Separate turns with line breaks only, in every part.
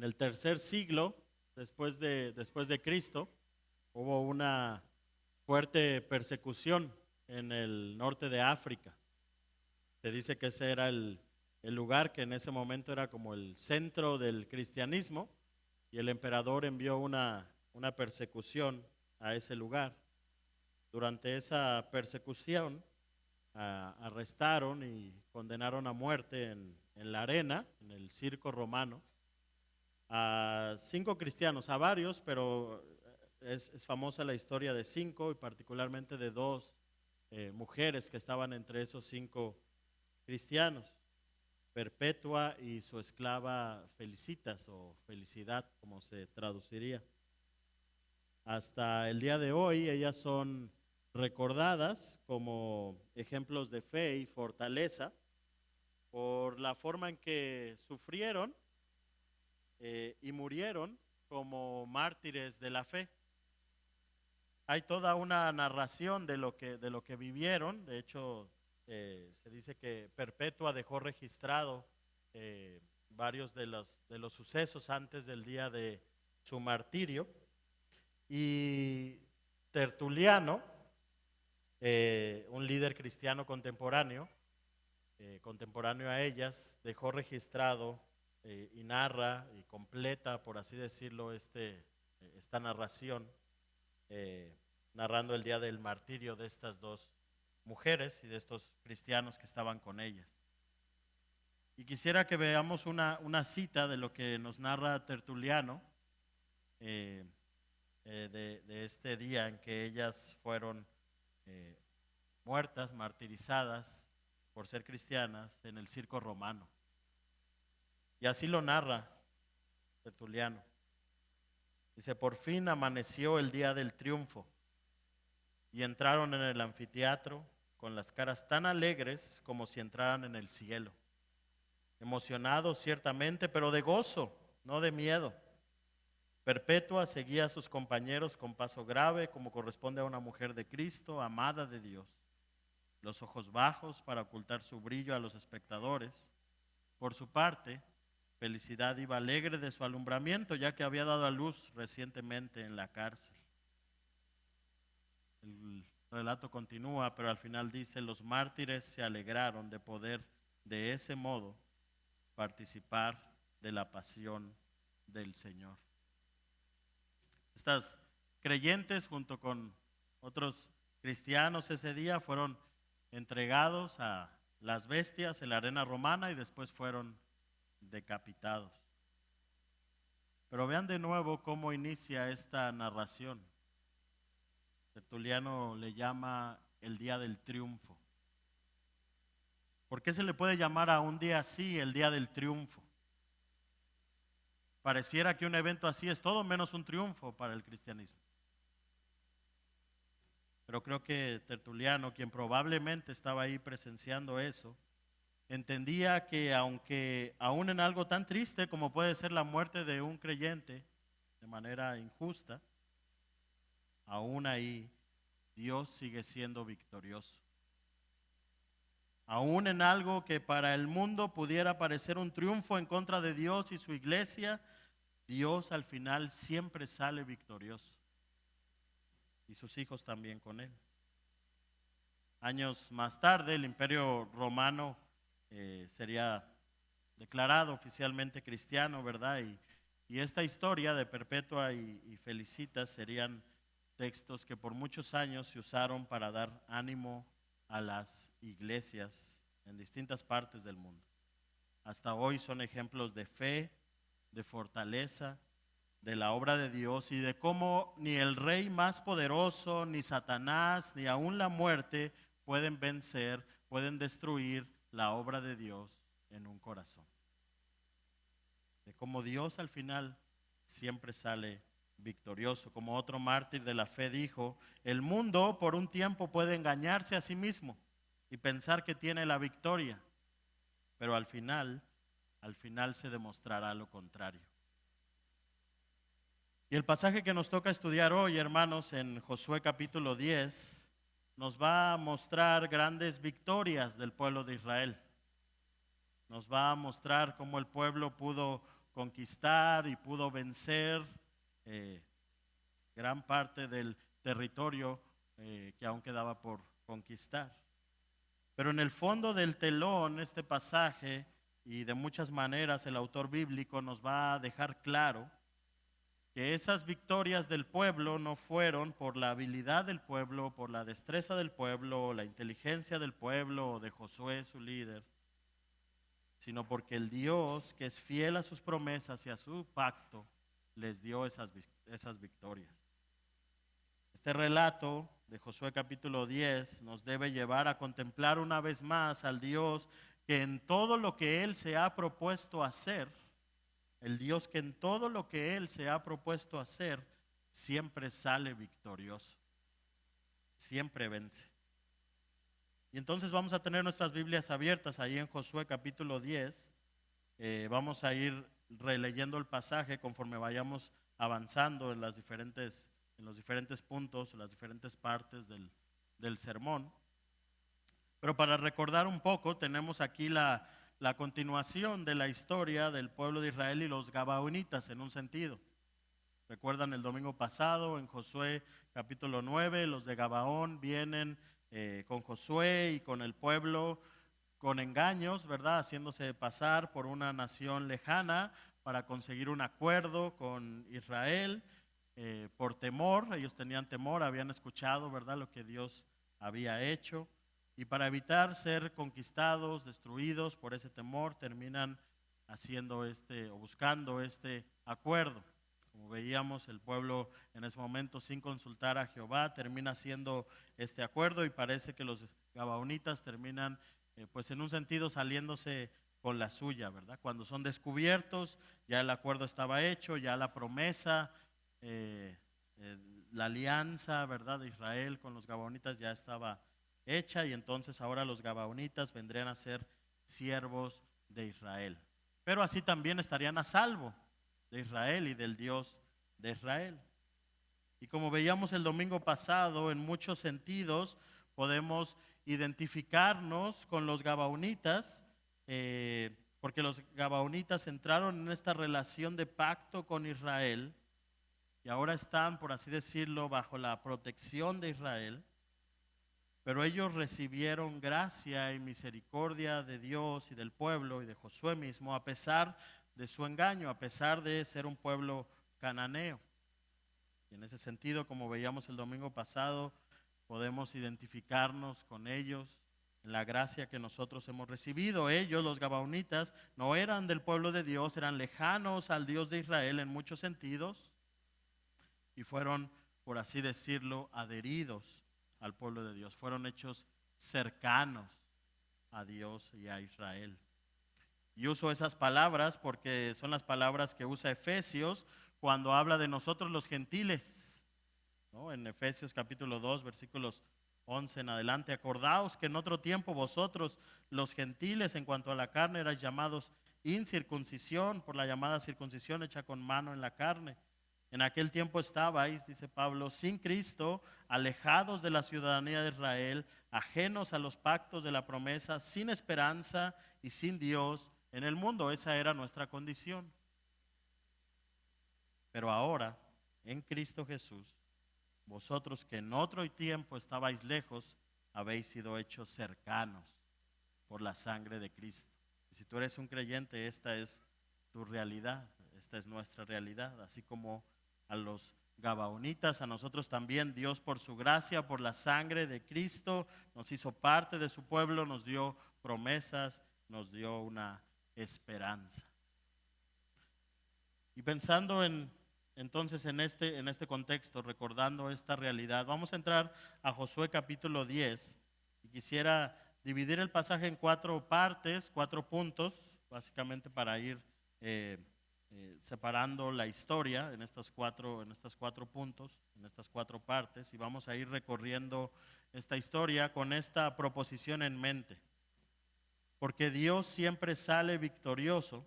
En el tercer siglo después de Cristo hubo una fuerte persecución en el norte de África. Se dice que ese era el lugar que en ese momento era como el centro del cristianismo, y el emperador envió una persecución a ese lugar. Durante esa persecución arrestaron y condenaron a muerte en la arena, en el circo romano, a 5 cristianos, a varios, pero es famosa la historia de 5 y particularmente de 2 mujeres que estaban entre esos 5 cristianos, Perpetua y su esclava Felicitas, o Felicidad, como se traduciría. Hasta el día de hoy ellas son recordadas como ejemplos de fe y fortaleza por la forma en que sufrieron y murieron como mártires de la fe. Hay toda una narración de lo que vivieron. De hecho, se dice que Perpetua dejó registrado varios de los sucesos antes del día de su martirio. Y Tertuliano, un líder cristiano contemporáneo a ellas, dejó registrado y narra y completa, por así decirlo, esta narración, narrando el día del martirio de estas 2 mujeres y de estos cristianos que estaban con ellas. Y quisiera que veamos una cita de lo que nos narra Tertuliano de este día en que ellas fueron muertas, martirizadas por ser cristianas en el circo romano. Y así lo narra Tertuliano. Dice: por fin amaneció el día del triunfo y entraron en el anfiteatro con las caras tan alegres como si entraran en el cielo, emocionados ciertamente, pero de gozo, no de miedo. Perpetua seguía a sus compañeros con paso grave, como corresponde a una mujer de Cristo, amada de Dios, los ojos bajos para ocultar su brillo a los espectadores. Por su parte, Felicidad iba alegre de su alumbramiento, ya que había dado a luz recientemente en la cárcel. El relato continúa, pero al final dice: los mártires se alegraron de poder de ese modo participar de la pasión del Señor. Estas creyentes, junto con otros cristianos, ese día fueron entregados a las bestias en la arena romana y después fueron decapitados. Pero vean de nuevo cómo inicia esta narración. Tertuliano le llama el día del triunfo. ¿Por qué se le puede llamar a un día así el día del triunfo? Pareciera que un evento así es todo menos un triunfo para el cristianismo. Pero creo que Tertuliano, quien probablemente estaba ahí presenciando eso, entendía que aunque aún en algo tan triste como puede ser la muerte de un creyente de manera injusta, aún ahí Dios sigue siendo victorioso. Aún en algo que para el mundo pudiera parecer un triunfo en contra de Dios y su iglesia, Dios al final siempre sale victorioso, y sus hijos también con él. Años más tarde, el Imperio Romano sería declarado oficialmente cristiano, ¿verdad? Y esta historia de Perpetua y Felicitas serían textos que por muchos años se usaron para dar ánimo a las iglesias en distintas partes del mundo. Hasta hoy son ejemplos de fe, de fortaleza, de la obra de Dios, y de cómo ni el rey más poderoso, ni Satanás, ni aún la muerte pueden vencer, pueden destruir la obra de Dios en un corazón. De cómo Dios al final siempre sale victorioso. Como otro mártir de la fe dijo: el mundo por un tiempo puede engañarse a sí mismo y pensar que tiene la victoria, pero al final se demostrará lo contrario. Y el pasaje que nos toca estudiar hoy, hermanos, en Josué capítulo 10, nos va a mostrar grandes victorias del pueblo de Israel. Nos va a mostrar cómo el pueblo pudo conquistar y pudo vencer gran parte del territorio que aún quedaba por conquistar. Pero en el fondo del telón, este pasaje, y de muchas maneras el autor bíblico nos va a dejar claro que esas victorias del pueblo no fueron por la habilidad del pueblo, por la destreza del pueblo, la inteligencia del pueblo o de Josué, su líder, sino porque el Dios que es fiel a sus promesas y a su pacto les dio esas victorias. Este relato de Josué capítulo 10 nos debe llevar a contemplar una vez más al Dios que en todo lo que Él se ha propuesto hacer, el Dios que en todo lo que Él se ha propuesto hacer, siempre sale victorioso, siempre vence. Y entonces vamos a tener nuestras Biblias abiertas ahí en Josué capítulo 10. Vamos a ir releyendo el pasaje conforme vayamos avanzando en los diferentes puntos, en las diferentes partes del sermón. Pero para recordar un poco, tenemos aquí la continuación de la historia del pueblo de Israel y los gabaonitas en un sentido. Recuerdan el domingo pasado en Josué capítulo 9, los de Gabaón vienen con Josué y con el pueblo con engaños, ¿verdad? Haciéndose pasar por una nación lejana para conseguir un acuerdo con Israel por temor. Ellos tenían temor, habían escuchado, ¿verdad?, lo que Dios había hecho. Y para evitar ser conquistados, destruidos por ese temor, terminan haciendo o buscando este acuerdo. Como veíamos, el pueblo en ese momento, sin consultar a Jehová, termina haciendo este acuerdo y parece que los gabaonitas terminan, pues en un sentido, saliéndose con la suya, ¿verdad? Cuando son descubiertos, ya el acuerdo estaba hecho, ya la promesa, la alianza, ¿verdad?, de Israel con los gabaonitas ya estaba hecha, y entonces ahora los gabaonitas vendrían a ser siervos de Israel. Pero así también estarían a salvo de Israel y del Dios de Israel. Y como veíamos el domingo pasado, en muchos sentidos podemos identificarnos con los gabaonitas, porque los gabaonitas entraron en esta relación de pacto con Israel y ahora están, por así decirlo, bajo la protección de Israel. Pero ellos recibieron gracia y misericordia de Dios y del pueblo y de Josué mismo, a pesar de su engaño, a pesar de ser un pueblo cananeo. Y en ese sentido, como veíamos el domingo pasado, podemos identificarnos con ellos en la gracia que nosotros hemos recibido. Ellos, los gabaonitas, no eran del pueblo de Dios, eran lejanos al Dios de Israel en muchos sentidos y fueron, por así decirlo, adheridos al pueblo de Dios, fueron hechos cercanos a Dios y a Israel. Y uso esas palabras porque son las palabras que usa Efesios cuando habla de nosotros los gentiles, ¿no? En Efesios capítulo 2, versículos 11 en adelante: acordaos que en otro tiempo vosotros los gentiles en cuanto a la carne erais llamados incircuncisión por la llamada circuncisión hecha con mano en la carne. En aquel tiempo estabais, dice Pablo, sin Cristo, alejados de la ciudadanía de Israel, ajenos a los pactos de la promesa, sin esperanza y sin Dios en el mundo. Esa era nuestra condición. Pero ahora, en Cristo Jesús, vosotros que en otro tiempo estabais lejos, habéis sido hechos cercanos por la sangre de Cristo. Y si tú eres un creyente, esta es tu realidad, esta es nuestra realidad, así como a los gabaonitas, a nosotros también Dios, por su gracia, por la sangre de Cristo, nos hizo parte de su pueblo, nos dio promesas, nos dio una esperanza. Y pensando entonces en este contexto, recordando esta realidad, vamos a entrar a Josué capítulo 10 y quisiera dividir el pasaje en 4 partes, 4 puntos, básicamente para ir separando la historia en estos cuatro puntos, en estas 4 partes, y vamos a ir recorriendo esta historia con esta proposición en mente. Porque Dios siempre sale victorioso,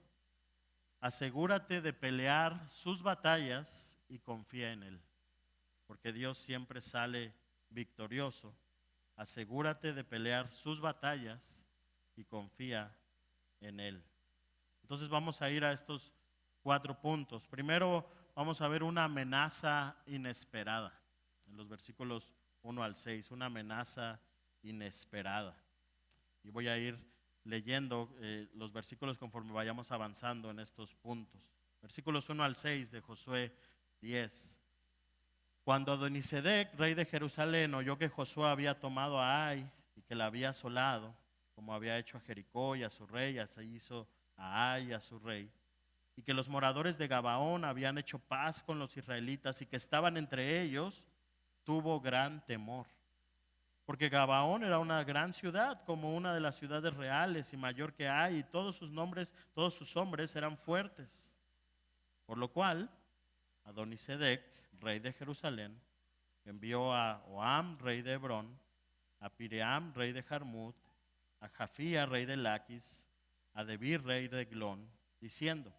asegúrate de pelear sus batallas y confía en Él. Porque Dios siempre sale victorioso, asegúrate de pelear sus batallas y confía en Él. Entonces vamos a ir a estos 4 puntos. Primero vamos a ver una amenaza inesperada, en los versículos 1 al 6, una amenaza inesperada. Y voy a ir leyendo los versículos conforme vayamos avanzando en estos puntos. Versículos 1 al 6 de Josué 10. Cuando Adonisedec, rey de Jerusalén, oyó que Josué había tomado a Ai y que la había asolado, como había hecho a Jericó y a su rey, así hizo a Ai y a su rey, y que los moradores de Gabaón habían hecho paz con los israelitas y que estaban entre ellos, tuvo gran temor. Porque Gabaón era una gran ciudad, como una de las ciudades reales y mayor que hay, y todos sus hombres eran fuertes. Por lo cual, Adonisedec, rey de Jerusalén, envió a Oam, rey de Hebrón, a Piream, rey de Jarmut, a Jafía, rey de Laquis, a Debir, rey de Eglón, diciendo: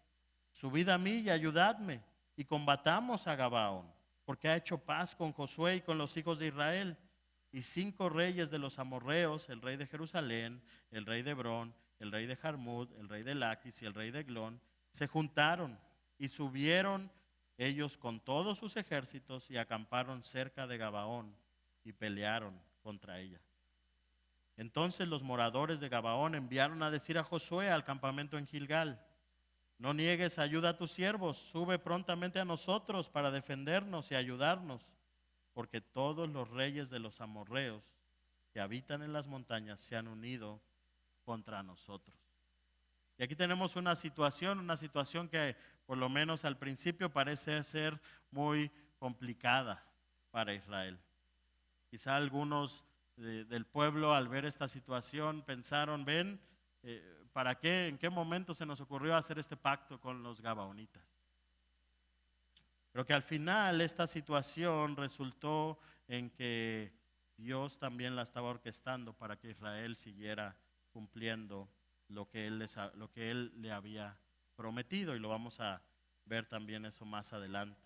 subid a mí y ayudadme, y combatamos a Gabaón, porque ha hecho paz con Josué y con los hijos de Israel. Y 5 reyes de los amorreos, el rey de Jerusalén, el rey de Hebrón, el rey de Jarmut, el rey de Laquis y el rey de Eglón, se juntaron y subieron ellos con todos sus ejércitos y acamparon cerca de Gabaón y pelearon contra ella. Entonces los moradores de Gabaón enviaron a decir a Josué al campamento en Gilgal: no niegues ayuda a tus siervos, sube prontamente a nosotros para defendernos y ayudarnos, porque todos los reyes de los amorreos que habitan en las montañas se han unido contra nosotros. Y aquí tenemos una situación que por lo menos al principio parece ser muy complicada para Israel. Quizá algunos del pueblo al ver esta situación pensaron: ¿para qué? ¿En qué momento se nos ocurrió hacer este pacto con los gabaonitas? Pero que al final esta situación resultó en que Dios también la estaba orquestando para que Israel siguiera cumpliendo lo que él le había prometido, y lo vamos a ver también eso más adelante.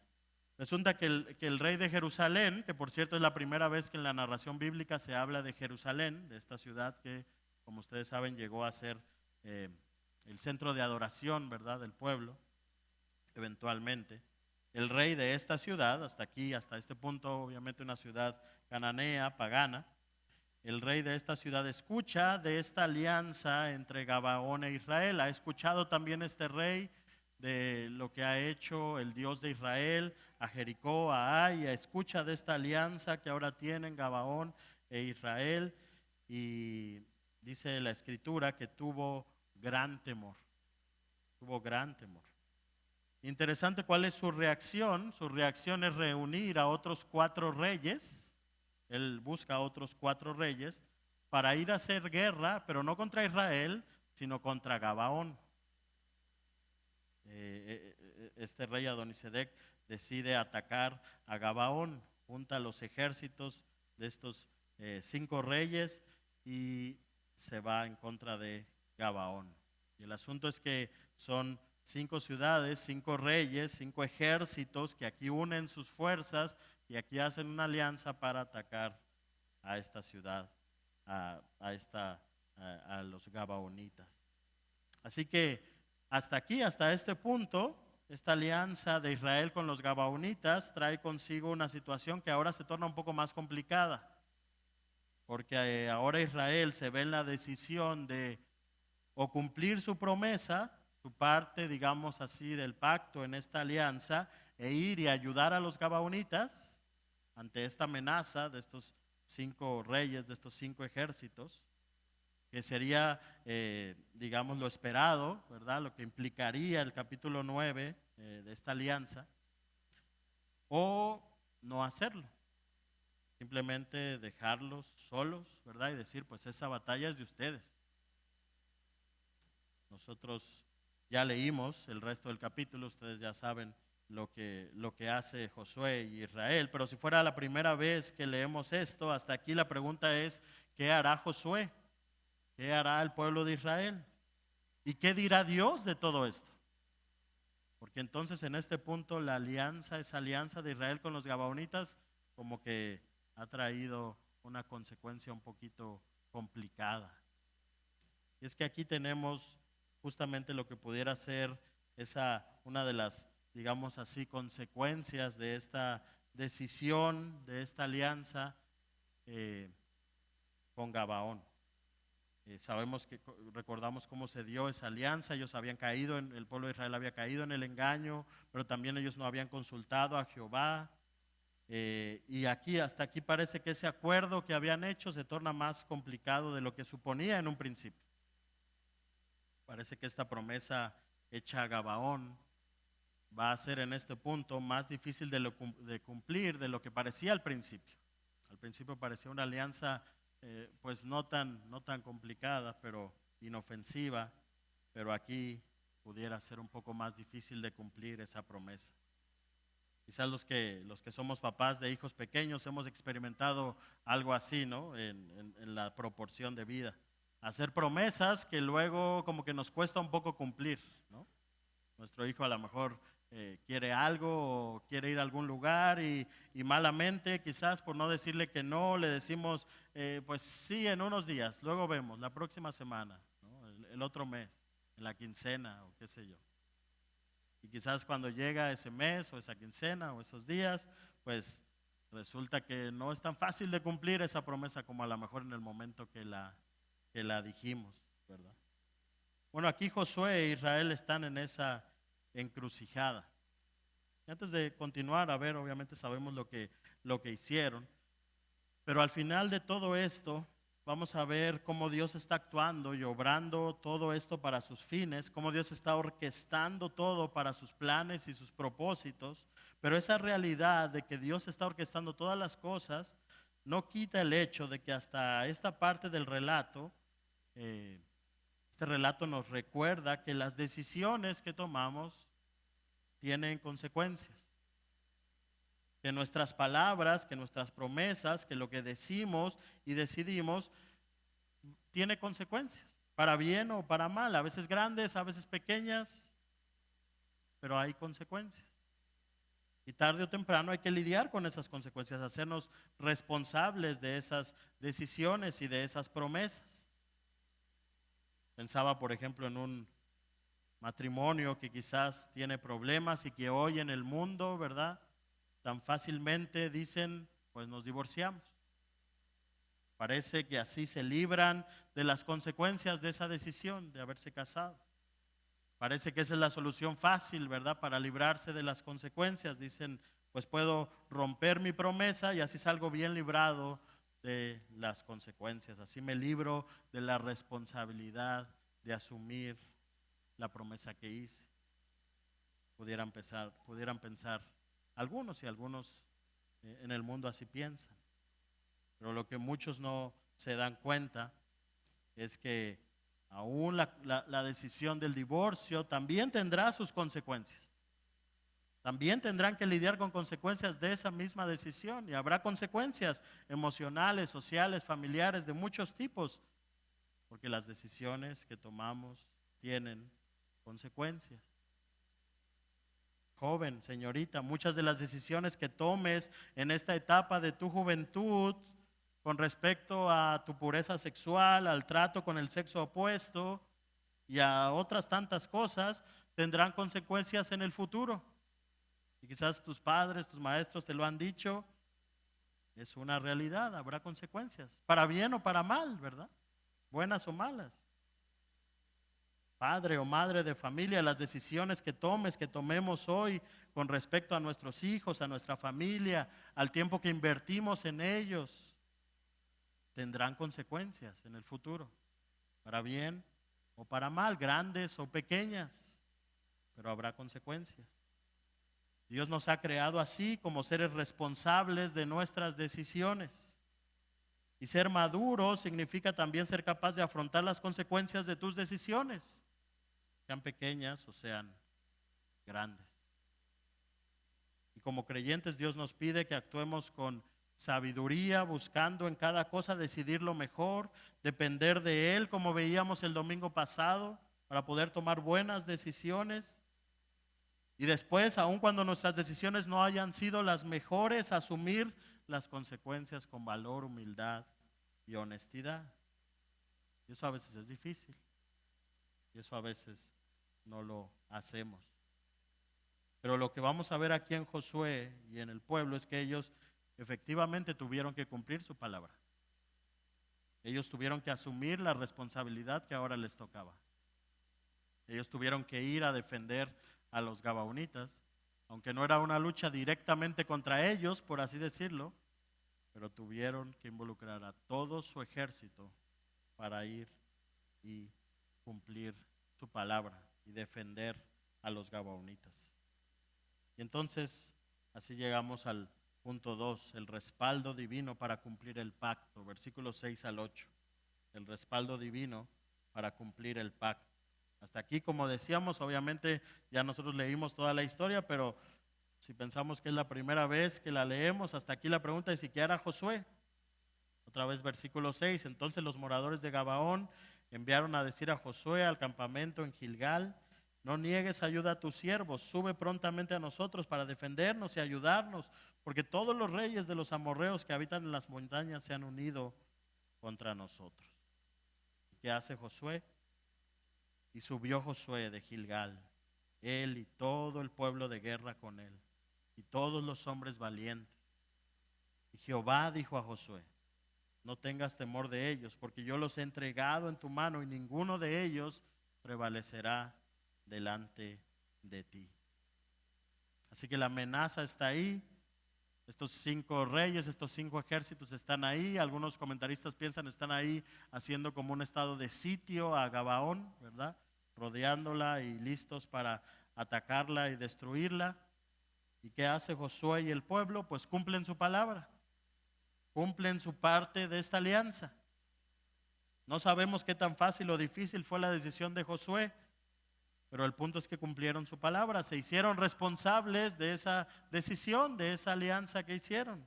Resulta que el rey de Jerusalén, que por cierto es la primera vez que en la narración bíblica se habla de Jerusalén, de esta ciudad que, como ustedes saben, llegó a ser el centro de adoración, ¿verdad?, del pueblo, eventualmente. El rey de esta ciudad, hasta aquí, hasta este punto, obviamente una ciudad cananea, pagana, el rey de esta ciudad escucha de esta alianza entre Gabaón e Israel. Ha escuchado también este rey de lo que ha hecho el Dios de Israel a Jericó, a Ai, escucha de esta alianza que ahora tienen Gabaón e Israel, y dice la escritura que tuvo gran temor. Tuvo gran temor. Interesante, ¿cuál es su reacción? Su reacción es reunir a otros 4 reyes. Él busca a otros 4 reyes para ir a hacer guerra, pero no contra Israel, sino contra Gabaón. Este rey Adonisedec decide atacar a Gabaón, junta los ejércitos de estos 5 reyes y se va en contra de Gabaón. Y el asunto es que son 5 ciudades, 5 reyes, 5 ejércitos que aquí unen sus fuerzas y aquí hacen una alianza para atacar a esta ciudad, a los gabaonitas. Así que hasta aquí, hasta este punto, esta alianza de Israel con los gabaonitas trae consigo una situación que ahora se torna un poco más complicada, porque ahora Israel se ve en la decisión de o cumplir su promesa, su parte, digamos así, del pacto en esta alianza, e ir y ayudar a los gabaonitas ante esta amenaza de estos 5 reyes, de estos 5 ejércitos, que sería, digamos, lo esperado, ¿verdad?, lo que implicaría el capítulo 9 de esta alianza, o no hacerlo, simplemente dejarlos solos, ¿verdad?, y decir: pues esa batalla es de ustedes. Nosotros ya leímos el resto del capítulo, ustedes ya saben lo que hace Josué y Israel, pero si fuera la primera vez que leemos esto, hasta aquí la pregunta es: ¿qué hará Josué? ¿Qué hará el pueblo de Israel? ¿Y qué dirá Dios de todo esto? Porque entonces en este punto esa alianza de Israel con los gabaonitas, como que ha traído una consecuencia un poquito complicada. Y es que aquí tenemos justamente lo que pudiera ser una de las, digamos así, consecuencias de esta decisión, de esta alianza eh, con Gabaón. Sabemos que recordamos cómo se dio esa alianza. Ellos habían caído, el pueblo de Israel había caído en el engaño, pero también ellos no habían consultado a Jehová. Y hasta aquí parece que ese acuerdo que habían hecho se torna más complicado de lo que suponía en un principio. Parece que esta promesa hecha a Gabaón va a ser en este punto más difícil de cumplir de lo que parecía al principio. Al principio parecía una alianza pues no tan complicada, pero inofensiva, pero aquí pudiera ser un poco más difícil de cumplir esa promesa. Quizás los que somos papás de hijos pequeños hemos experimentado algo así, ¿no? En la proporción de vida. Hacer promesas que luego como que nos cuesta un poco cumplir, ¿no? Nuestro hijo a lo mejor quiere algo o quiere ir a algún lugar y malamente, quizás por no decirle que no, le decimos, pues sí, en unos días, luego vemos, la próxima semana, ¿no? El otro mes, en la quincena o qué sé yo. Y quizás cuando llega ese mes o esa quincena o esos días, pues resulta que no es tan fácil de cumplir esa promesa como a lo mejor en el momento que la dijimos, ¿verdad? Bueno, aquí Josué e Israel están en esa encrucijada. Antes de continuar, a ver, obviamente sabemos lo que hicieron, pero al final de todo esto, vamos a ver cómo Dios está actuando y obrando todo esto para sus fines, cómo Dios está orquestando todo para sus planes y sus propósitos, pero esa realidad de que Dios está orquestando todas las cosas no quita el hecho de que hasta esta parte del relato, este relato nos recuerda que las decisiones que tomamos tienen consecuencias. Que nuestras palabras, que nuestras promesas, que lo que decimos y decidimos tiene consecuencias, para bien o para mal, a veces grandes, a veces pequeñas, pero hay consecuencias. Y tarde o temprano hay que lidiar con esas consecuencias, hacernos responsables de esas decisiones y de esas promesas. Pensaba, por ejemplo, en un matrimonio que quizás tiene problemas y que hoy en el mundo, ¿verdad? Tan fácilmente dicen, pues nos divorciamos. Parece que así se libran de las consecuencias de esa decisión de haberse casado. Parece que esa es la solución fácil, ¿verdad? Para librarse de las consecuencias. Dicen, pues puedo romper mi promesa y así salgo bien librado de las consecuencias. Así me libro de la responsabilidad de asumir la promesa que hice. Pudieran pensar algunos y algunos en el mundo así piensan. Pero lo que muchos no se dan cuenta es que aún la decisión del divorcio también tendrá sus consecuencias. También tendrán que lidiar con consecuencias de esa misma decisión y habrá consecuencias emocionales, sociales, familiares, de muchos tipos, porque las decisiones que tomamos tienen consecuencias. Joven, señorita, muchas de las decisiones que tomes en esta etapa de tu juventud con respecto a tu pureza sexual, al trato con el sexo opuesto y a otras tantas cosas, tendrán consecuencias en el futuro. Y quizás tus padres, tus maestros te lo han dicho, es una realidad, habrá consecuencias, para bien o para mal, ¿verdad? Buenas o malas. Padre o madre de familia, las decisiones que tomemos hoy con respecto a nuestros hijos, a nuestra familia, al tiempo que invertimos en ellos, tendrán consecuencias en el futuro, para bien o para mal, grandes o pequeñas, pero habrá consecuencias. Dios nos ha creado así como seres responsables de nuestras decisiones. Y ser maduro significa también ser capaz de afrontar las consecuencias de tus decisiones, sean pequeñas o sean grandes. Y como creyentes Dios nos pide que actuemos con sabiduría, buscando en cada cosa decidir lo mejor, depender de Él, como veíamos el domingo pasado, para poder tomar buenas decisiones. Y después, aun cuando nuestras decisiones no hayan sido las mejores, asumir las consecuencias con valor, humildad y honestidad. Y eso a veces es difícil. Y eso a veces no lo hacemos. Pero lo que vamos a ver aquí en Josué y en el pueblo es que ellos efectivamente tuvieron que cumplir su palabra. Ellos tuvieron que asumir la responsabilidad que ahora les tocaba. Ellos tuvieron que ir a defender a los gabaonitas, aunque no era una lucha directamente contra ellos, por así decirlo, pero tuvieron que involucrar a todo su ejército para ir y cumplir su palabra y defender a los gabaonitas. Y entonces, así llegamos al punto 2, el respaldo divino para cumplir el pacto, versículos 6 al 8, el respaldo divino para cumplir el pacto. Hasta aquí, como decíamos, obviamente ya nosotros leímos toda la historia, pero si pensamos que es la primera vez que la leemos, hasta aquí la pregunta es si qué hará Josué. Otra vez versículo 6, entonces los moradores de Gabaón enviaron a decir a Josué al campamento en Gilgal: no niegues ayuda a tus siervos, sube prontamente a nosotros para defendernos y ayudarnos, porque todos los reyes de los amorreos que habitan en las montañas se han unido contra nosotros. ¿Qué hace Josué? Y subió Josué de Gilgal, él y todo el pueblo de guerra con él, y todos los hombres valientes. Y Jehová dijo a Josué: no tengas temor de ellos, porque yo los he entregado en tu mano y ninguno de ellos prevalecerá delante de ti. Así que la amenaza está ahí. Estos 5 reyes, estos 5 ejércitos están ahí. Algunos comentaristas piensan están ahí haciendo como un estado de sitio a Gabaón, ¿verdad? Rodeándola y listos para atacarla y destruirla. ¿Y qué hace Josué y el pueblo? Pues cumplen su palabra, cumplen su parte de esta alianza. No sabemos qué tan fácil o difícil fue la decisión de Josué, pero el punto es que cumplieron su palabra, se hicieron responsables de esa decisión, de esa alianza que hicieron.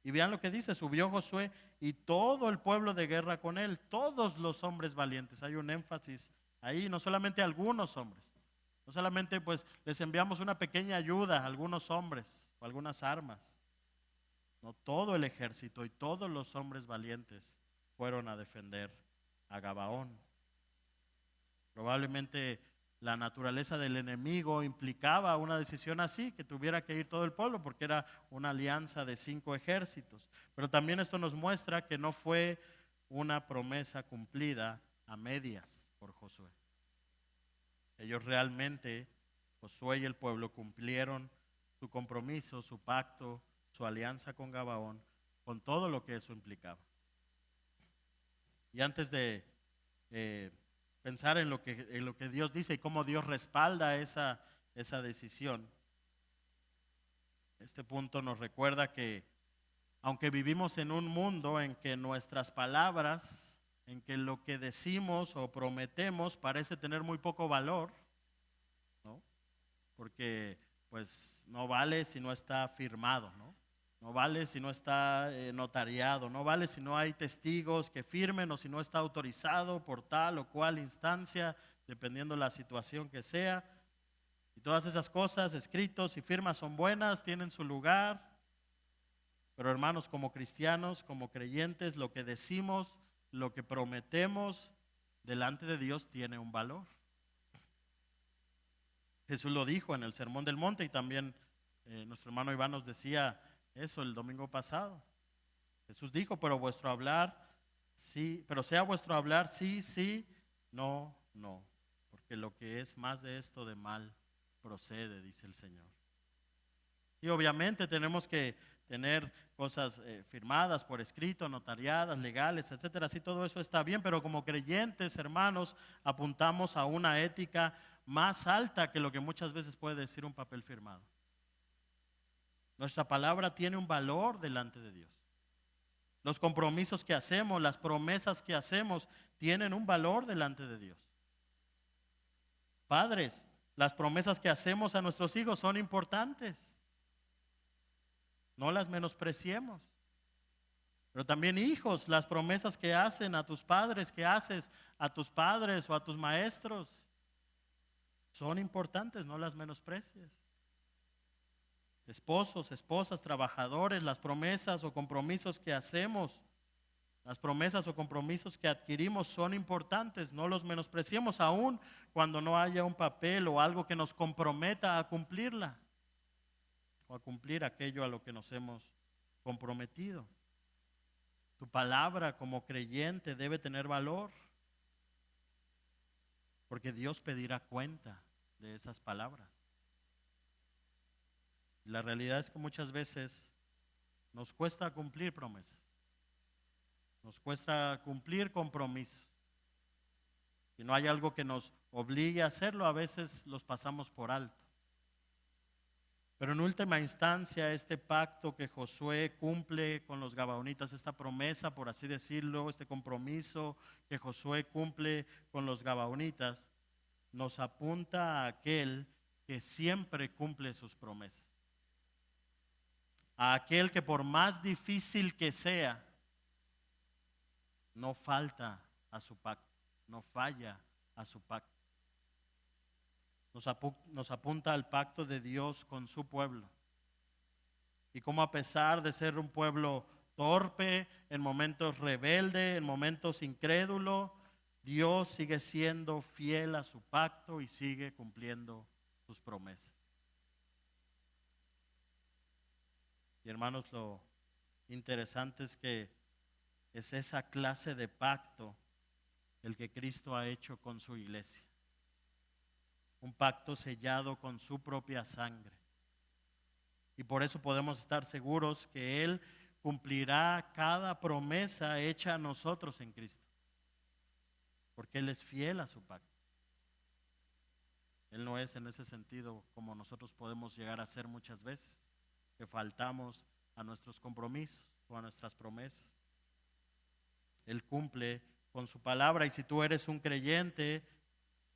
Y vean lo que dice: subió Josué y todo el pueblo de guerra con él, todos los hombres valientes. Hay un énfasis ahí, no solamente algunos hombres, no solamente pues les enviamos una pequeña ayuda a algunos hombres o algunas armas, no, todo el ejército y todos los hombres valientes fueron a defender a Gabaón. Probablemente la naturaleza del enemigo implicaba una decisión así, que tuviera que ir todo el pueblo, porque era una alianza de 5 ejércitos. Pero también esto nos muestra que no fue una promesa cumplida a medias por Josué. Ellos realmente, Josué y el pueblo, cumplieron su compromiso, su pacto, su alianza con Gabaón, con todo lo que eso implicaba. Y antes de pensar en lo que Dios dice y cómo Dios respalda esa decisión, este punto nos recuerda que aunque vivimos en un mundo en que nuestras palabras, en que lo que decimos o prometemos parece tener muy poco valor, ¿no? Porque pues no vale si no está firmado, ¿no? No vale si no está notariado, no vale si no hay testigos que firmen o si no está autorizado por tal o cual instancia, dependiendo la situación que sea. Y todas esas cosas, escritos y firmas, son buenas, tienen su lugar. Pero hermanos, como cristianos, como creyentes, lo que decimos, lo que prometemos delante de Dios tiene un valor. Jesús lo dijo en el Sermón del Monte y también nuestro hermano Iván nos decía eso el domingo pasado. Jesús dijo: pero vuestro hablar, sí, pero sea vuestro hablar sí, sí, no, no, porque lo que es más de esto de mal procede, dice el Señor. Y obviamente tenemos que tener cosas firmadas por escrito, notariadas, legales, etcétera. Así todo eso está bien, pero como creyentes, hermanos, apuntamos a una ética más alta que lo que muchas veces puede decir un papel firmado. Nuestra palabra tiene un valor delante de Dios. Los compromisos que hacemos, las promesas que hacemos, tienen un valor delante de Dios. Padres, las promesas que hacemos a nuestros hijos son importantes. No las menospreciemos. Pero también hijos, las promesas que hacen a tus padres, que haces a tus padres o a tus maestros, son importantes, no las menosprecies. Esposos, esposas, trabajadores, las promesas o compromisos que hacemos Las promesas o compromisos que adquirimos son importantes, no los menospreciemos aún cuando no haya un papel o algo que nos comprometa a cumplirla o a cumplir aquello a lo que nos hemos comprometido. Tu palabra como creyente debe tener valor, porque Dios pedirá cuenta de esas palabras. La realidad es que muchas veces nos cuesta cumplir promesas, nos cuesta cumplir compromisos. Si no hay algo que nos obligue a hacerlo, a veces los pasamos por alto. Pero en última instancia, este pacto que Josué cumple con los gabaonitas, esta promesa, por así decirlo, este compromiso que Josué cumple con los gabaonitas, nos apunta a aquel que siempre cumple sus promesas. A aquel que por más difícil que sea, no falta a su pacto, no falla a su pacto. Nos apunta al pacto de Dios con su pueblo. Y cómo a pesar de ser un pueblo torpe, en momentos rebelde, en momentos incrédulo, Dios sigue siendo fiel a su pacto y sigue cumpliendo sus promesas. Y hermanos, lo interesante es que es esa clase de pacto el que Cristo ha hecho con su iglesia. Un pacto sellado con su propia sangre. Y por eso podemos estar seguros que Él cumplirá cada promesa hecha a nosotros en Cristo. Porque Él es fiel a su pacto. Él no es en ese sentido como nosotros podemos llegar a ser muchas veces, que faltamos a nuestros compromisos o a nuestras promesas. Él cumple con su palabra, y si tú eres un creyente,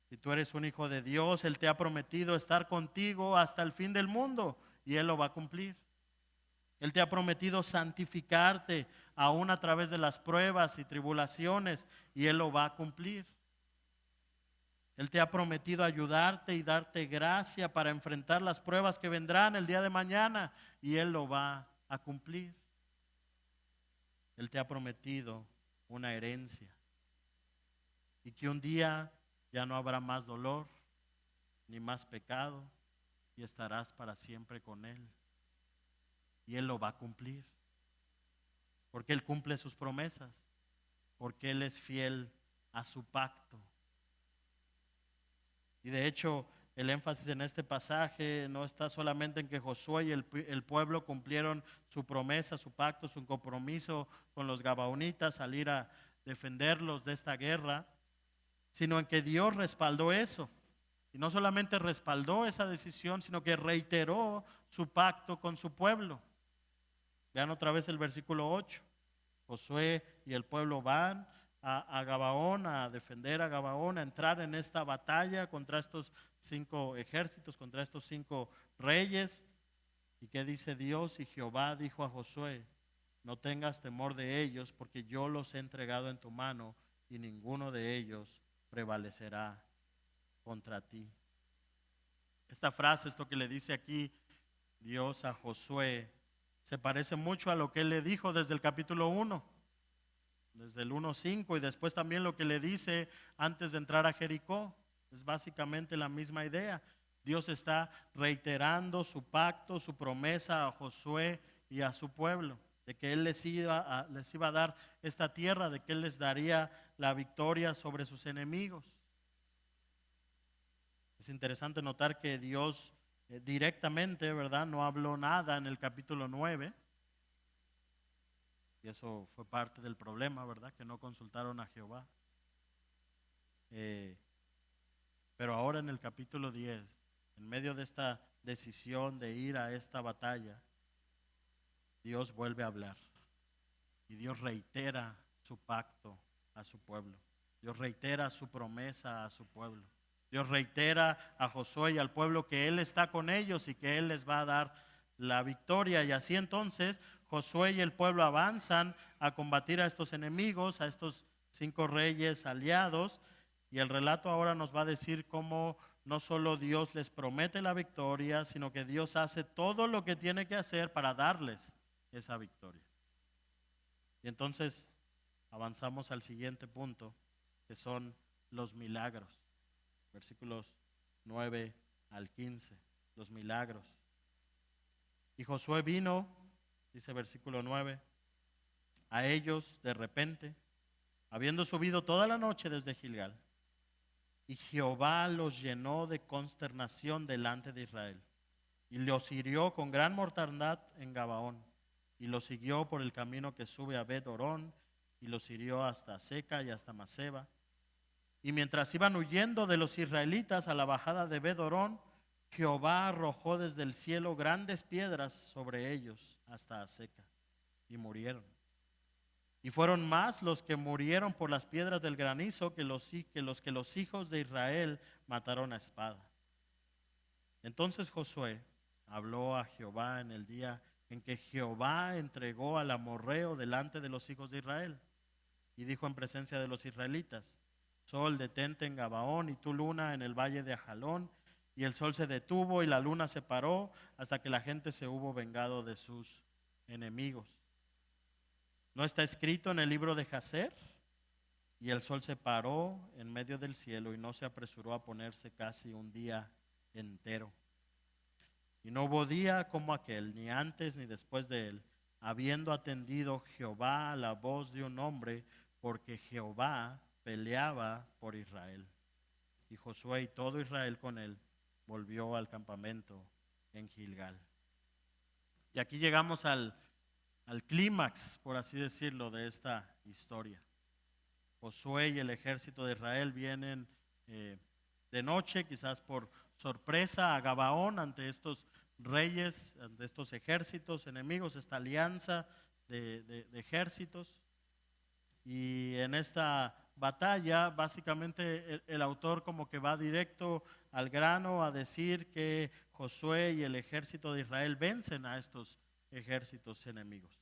si tú eres un hijo de Dios, Él te ha prometido estar contigo hasta el fin del mundo y Él lo va a cumplir. Él te ha prometido santificarte aún a través de las pruebas y tribulaciones y Él lo va a cumplir. Él te ha prometido ayudarte y darte gracia para enfrentar las pruebas que vendrán el día de mañana y Él lo va a cumplir. Él te ha prometido una herencia y que un día ya no habrá más dolor ni más pecado y estarás para siempre con Él. Y Él lo va a cumplir. Porque Él cumple sus promesas. Porque Él es fiel a su pacto. Y de hecho, el énfasis en este pasaje no está solamente en que Josué y el pueblo cumplieron su promesa, su pacto, su compromiso con los gabaonitas, salir a defenderlos de esta guerra, sino en que Dios respaldó eso. Y no solamente respaldó esa decisión, sino que reiteró su pacto con su pueblo. Vean otra vez el versículo 8. Josué y el pueblo van a Gabaón, a defender a Gabaón, a entrar en esta batalla contra estos 5 ejércitos, contra estos 5 reyes. ¿Y qué dice Dios? Y Jehová dijo a Josué: no tengas temor de ellos, porque yo los he entregado en tu mano y ninguno de ellos prevalecerá contra ti. Esta frase, esto que le dice aquí Dios a Josué, se parece mucho a lo que Él le dijo desde el capítulo 1, desde el 1:5, y después también lo que le dice antes de entrar a Jericó. Es básicamente la misma idea. Dios está reiterando su pacto, su promesa a Josué y a su pueblo, de que Él les iba a dar esta tierra, de que Él les daría la victoria sobre sus enemigos. Es interesante notar que Dios directamente, ¿verdad?, no habló nada en el capítulo 9. Y eso fue parte del problema, ¿verdad?, que no consultaron a Jehová. Pero ahora en el capítulo 10, en medio de esta decisión de ir a esta batalla, Dios vuelve a hablar. Y Dios reitera su pacto a su pueblo. Dios reitera su promesa a su pueblo. Dios reitera a Josué y al pueblo que Él está con ellos y que Él les va a dar la victoria. Y así entonces Josué y el pueblo avanzan a combatir a estos enemigos, a estos 5 reyes aliados. Y el relato ahora nos va a decir cómo no solo Dios les promete la victoria, sino que Dios hace todo lo que tiene que hacer para darles esa victoria. Y entonces avanzamos al siguiente punto, que son los milagros. Versículos 9 al 15, los milagros. Y Josué vino, dice versículo 9, a ellos de repente, habiendo subido toda la noche desde Gilgal. Y Jehová los llenó de consternación delante de Israel. Y los hirió con gran mortandad en Gabaón. Y los siguió por el camino que sube a Bet-Orón. Y los hirió hasta Seca y hasta Maseba. Y mientras iban huyendo de los israelitas a la bajada de Bet-Orón, Jehová arrojó desde el cielo grandes piedras sobre ellos hasta Seca. Y murieron. Y fueron más los que murieron por las piedras del granizo que los hijos de Israel mataron a espada. Entonces Josué habló a Jehová en el día en que Jehová entregó al amorreo delante de los hijos de Israel. Y dijo en presencia de los israelitas: Sol, detente en Gabaón, y tú, luna, en el valle de Ajalón. Y el sol se detuvo y la luna se paró hasta que la gente se hubo vengado de sus enemigos. ¿No está escrito en el libro de Jacer? Y el sol se paró en medio del cielo y no se apresuró a ponerse casi un día entero. Y no hubo día como aquel, ni antes ni después de él, habiendo atendido Jehová a la voz de un hombre, porque Jehová peleaba por Israel. Y Josué y todo Israel con él volvió al campamento en Gilgal. Y aquí llegamos al clímax, por así decirlo, de esta historia. Josué y el ejército de Israel vienen de noche, quizás por sorpresa, a Gabaón ante estos reyes, ante estos ejércitos enemigos, esta alianza de ejércitos. Y en esta batalla, básicamente el autor como que va directo al grano a decir que Josué y el ejército de Israel vencen a estos ejércitos enemigos.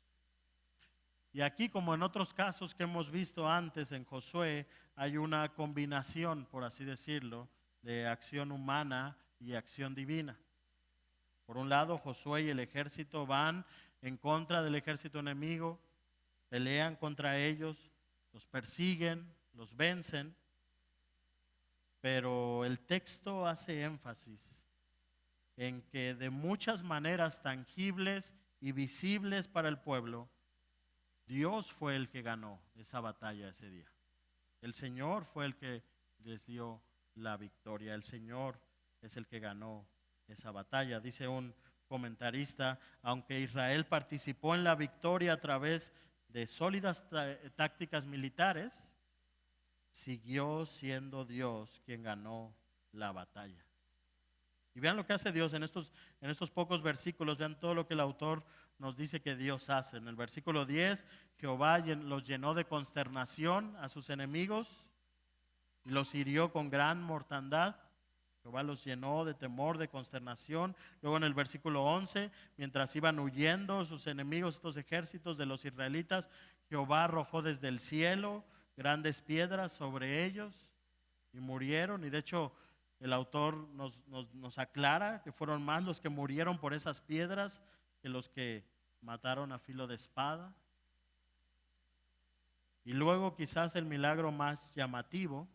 Y aquí, como en otros casos que hemos visto antes en Josué, hay una combinación, por así decirlo, de acción humana y acción divina. Por un lado, Josué y el ejército van en contra del ejército enemigo, pelean contra ellos, los persiguen, los vencen, pero el texto hace énfasis en que de muchas maneras tangibles y visibles para el pueblo, Dios fue el que ganó esa batalla ese día. El Señor fue el que les dio la victoria. El Señor es el que ganó esa batalla. Dice un comentarista: aunque Israel participó en la victoria a través de sólidas tácticas militares, siguió siendo Dios quien ganó la batalla. Y vean lo que hace Dios en estos pocos versículos. Vean todo lo que el autor nos dice que Dios hace. En el versículo 10, Jehová los llenó de consternación a sus enemigos y los hirió con gran mortandad. Jehová los llenó de temor, de consternación. Luego en el versículo 11, mientras iban huyendo sus enemigos, estos ejércitos de los israelitas, Jehová arrojó desde el cielo grandes piedras sobre ellos y murieron. Y de hecho el autor nos aclara que fueron más los que murieron por esas piedras que los que mataron a filo de espada. Y luego quizás el milagro más llamativo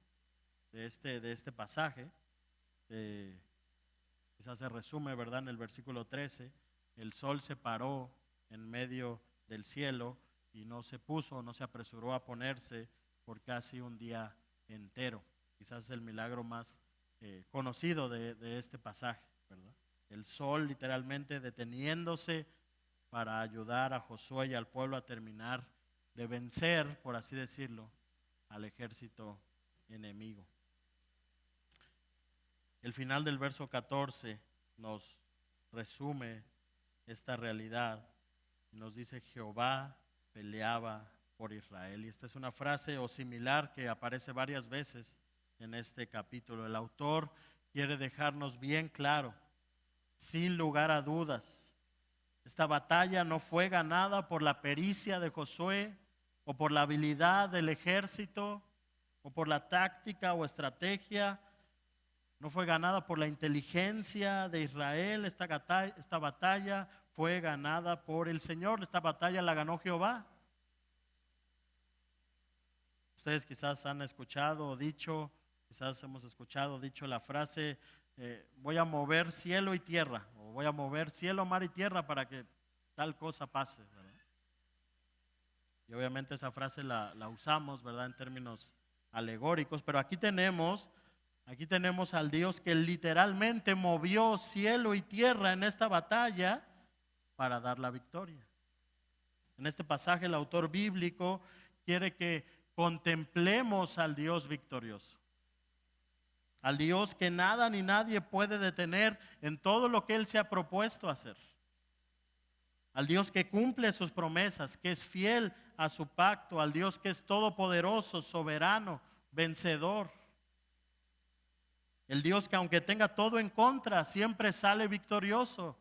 de este pasaje, quizás se resume, ¿verdad?, en el versículo 13. El sol se paró en medio del cielo y no se apresuró a ponerse por casi un día entero. Quizás es el milagro más conocido de este pasaje, ¿verdad? El sol literalmente deteniéndose para ayudar a Josué y al pueblo a terminar de vencer, por así decirlo, al ejército enemigo. El final del verso 14 nos resume esta realidad. Nos dice: Jehová peleaba por Israel. Y esta es una frase o similar que aparece varias veces en este capítulo. El autor quiere dejarnos bien claro, sin lugar a dudas, esta batalla no fue ganada por la pericia de Josué o por la habilidad del ejército o por la táctica o estrategia. No fue ganada por la inteligencia de Israel. Esta batalla fue ganada por el Señor. Esta batalla la ganó Jehová. ustedes quizás han escuchado o dicho, quizás hemos escuchado o dicho la frase, voy a mover cielo y tierra, o voy a mover cielo, mar y tierra para que tal cosa pase, ¿verdad? Y obviamente esa frase la usamos, ¿verdad? En términos alegóricos, pero aquí tenemos al Dios que literalmente movió cielo y tierra en esta batalla para dar la victoria. En este pasaje el autor bíblico quiere que contemplemos al Dios victorioso, al Dios que nada ni nadie puede detener en todo lo que Él se ha propuesto hacer, al Dios que cumple sus promesas, que es fiel a su pacto, al Dios que es todopoderoso, soberano, vencedor. El Dios que aunque tenga todo en contra, siempre sale victorioso.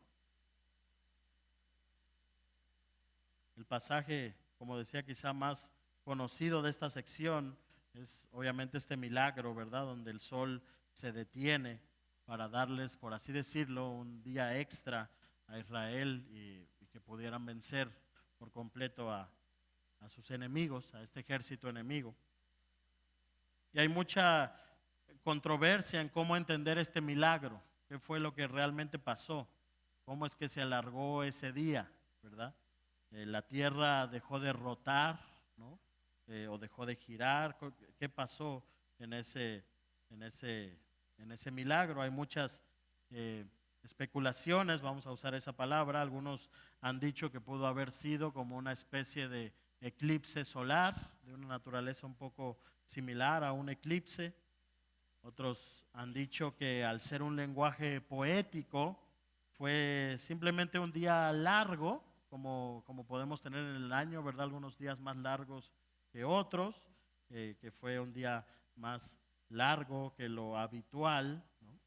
El pasaje, como decía, quizá más conocido de esta sección es obviamente este milagro, ¿verdad? Donde el sol se detiene para darles, por así decirlo, un día extra a Israel y que pudieran vencer por completo a sus enemigos, a este ejército enemigo. Y hay mucha controversia en cómo entender este milagro, qué fue lo que realmente pasó, cómo es que se alargó ese día, ¿verdad? La tierra dejó de rotar, ¿no? O dejó de girar. ¿Qué pasó en ese milagro? Hay muchas especulaciones, vamos a usar esa palabra. Algunos han dicho que pudo haber sido como una especie de eclipse solar, de una naturaleza un poco similar a un eclipse. Otros han dicho que al ser un lenguaje poético fue simplemente un día largo, como podemos tener en el año, ¿verdad? Algunos días más largos que otros, que fue un día más largo que lo habitual, ¿no?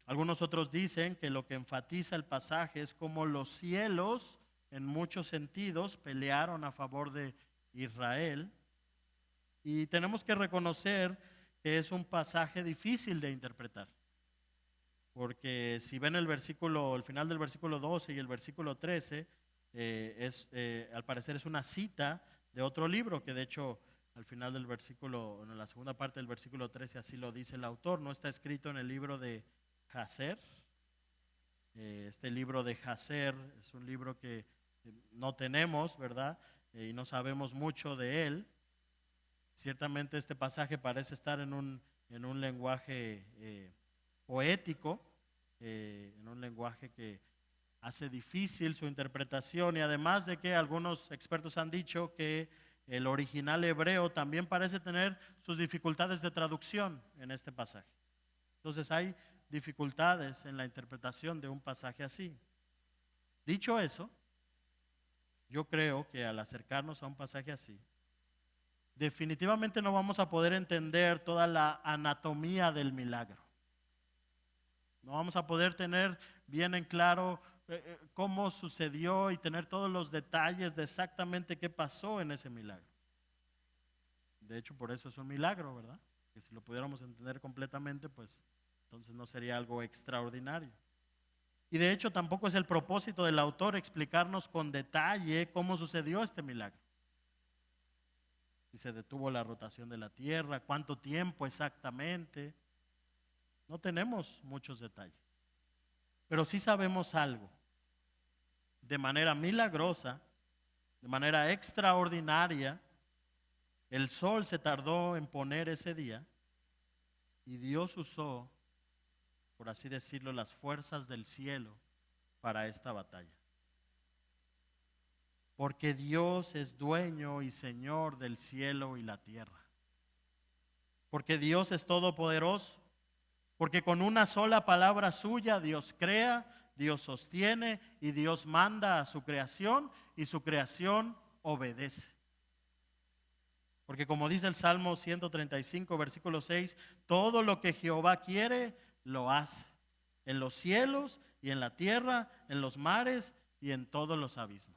Algunos otros dicen que lo que enfatiza el pasaje es como los cielos, en muchos sentidos, pelearon a favor de Israel. Y tenemos que reconocer que es un pasaje difícil de interpretar. Porque si ven el final del versículo 12 y el versículo 13, al parecer es una cita de otro libro, que de hecho al final del versículo, en la segunda parte del versículo 13 así lo dice el autor, no está escrito en el libro de Jaser. Este libro de Jaser es un libro que no tenemos, ¿verdad? Y no sabemos mucho de él. Ciertamente este pasaje parece estar en un lenguaje poético, en un lenguaje que hace difícil su interpretación, y además de que algunos expertos han dicho que el original hebreo también parece tener sus dificultades de traducción en este pasaje. Entonces hay dificultades en la interpretación de un pasaje así. Dicho eso, yo creo que al acercarnos a un pasaje así, definitivamente no vamos a poder entender toda la anatomía del milagro. No vamos a poder tener bien en claro cómo sucedió y tener todos los detalles de exactamente qué pasó en ese milagro. De hecho, por eso es un milagro, ¿verdad? Que si lo pudiéramos entender completamente, pues entonces no sería algo extraordinario. Y de hecho tampoco es el propósito del autor explicarnos con detalle cómo sucedió este milagro. Si se detuvo la rotación de la tierra, cuánto tiempo exactamente. No tenemos muchos detalles, pero sí sabemos algo. De manera milagrosa, de manera extraordinaria, el sol se tardó en poner ese día y Dios usó, por así decirlo, las fuerzas del cielo para esta batalla. Porque Dios es dueño y Señor del cielo y la tierra. Porque Dios es todopoderoso. Porque con una sola palabra suya Dios crea, Dios sostiene y Dios manda a su creación y su creación obedece. Porque como dice el Salmo 135, versículo 6, todo lo que Jehová quiere, lo hace. En los cielos y en la tierra, en los mares y en todos los abismos.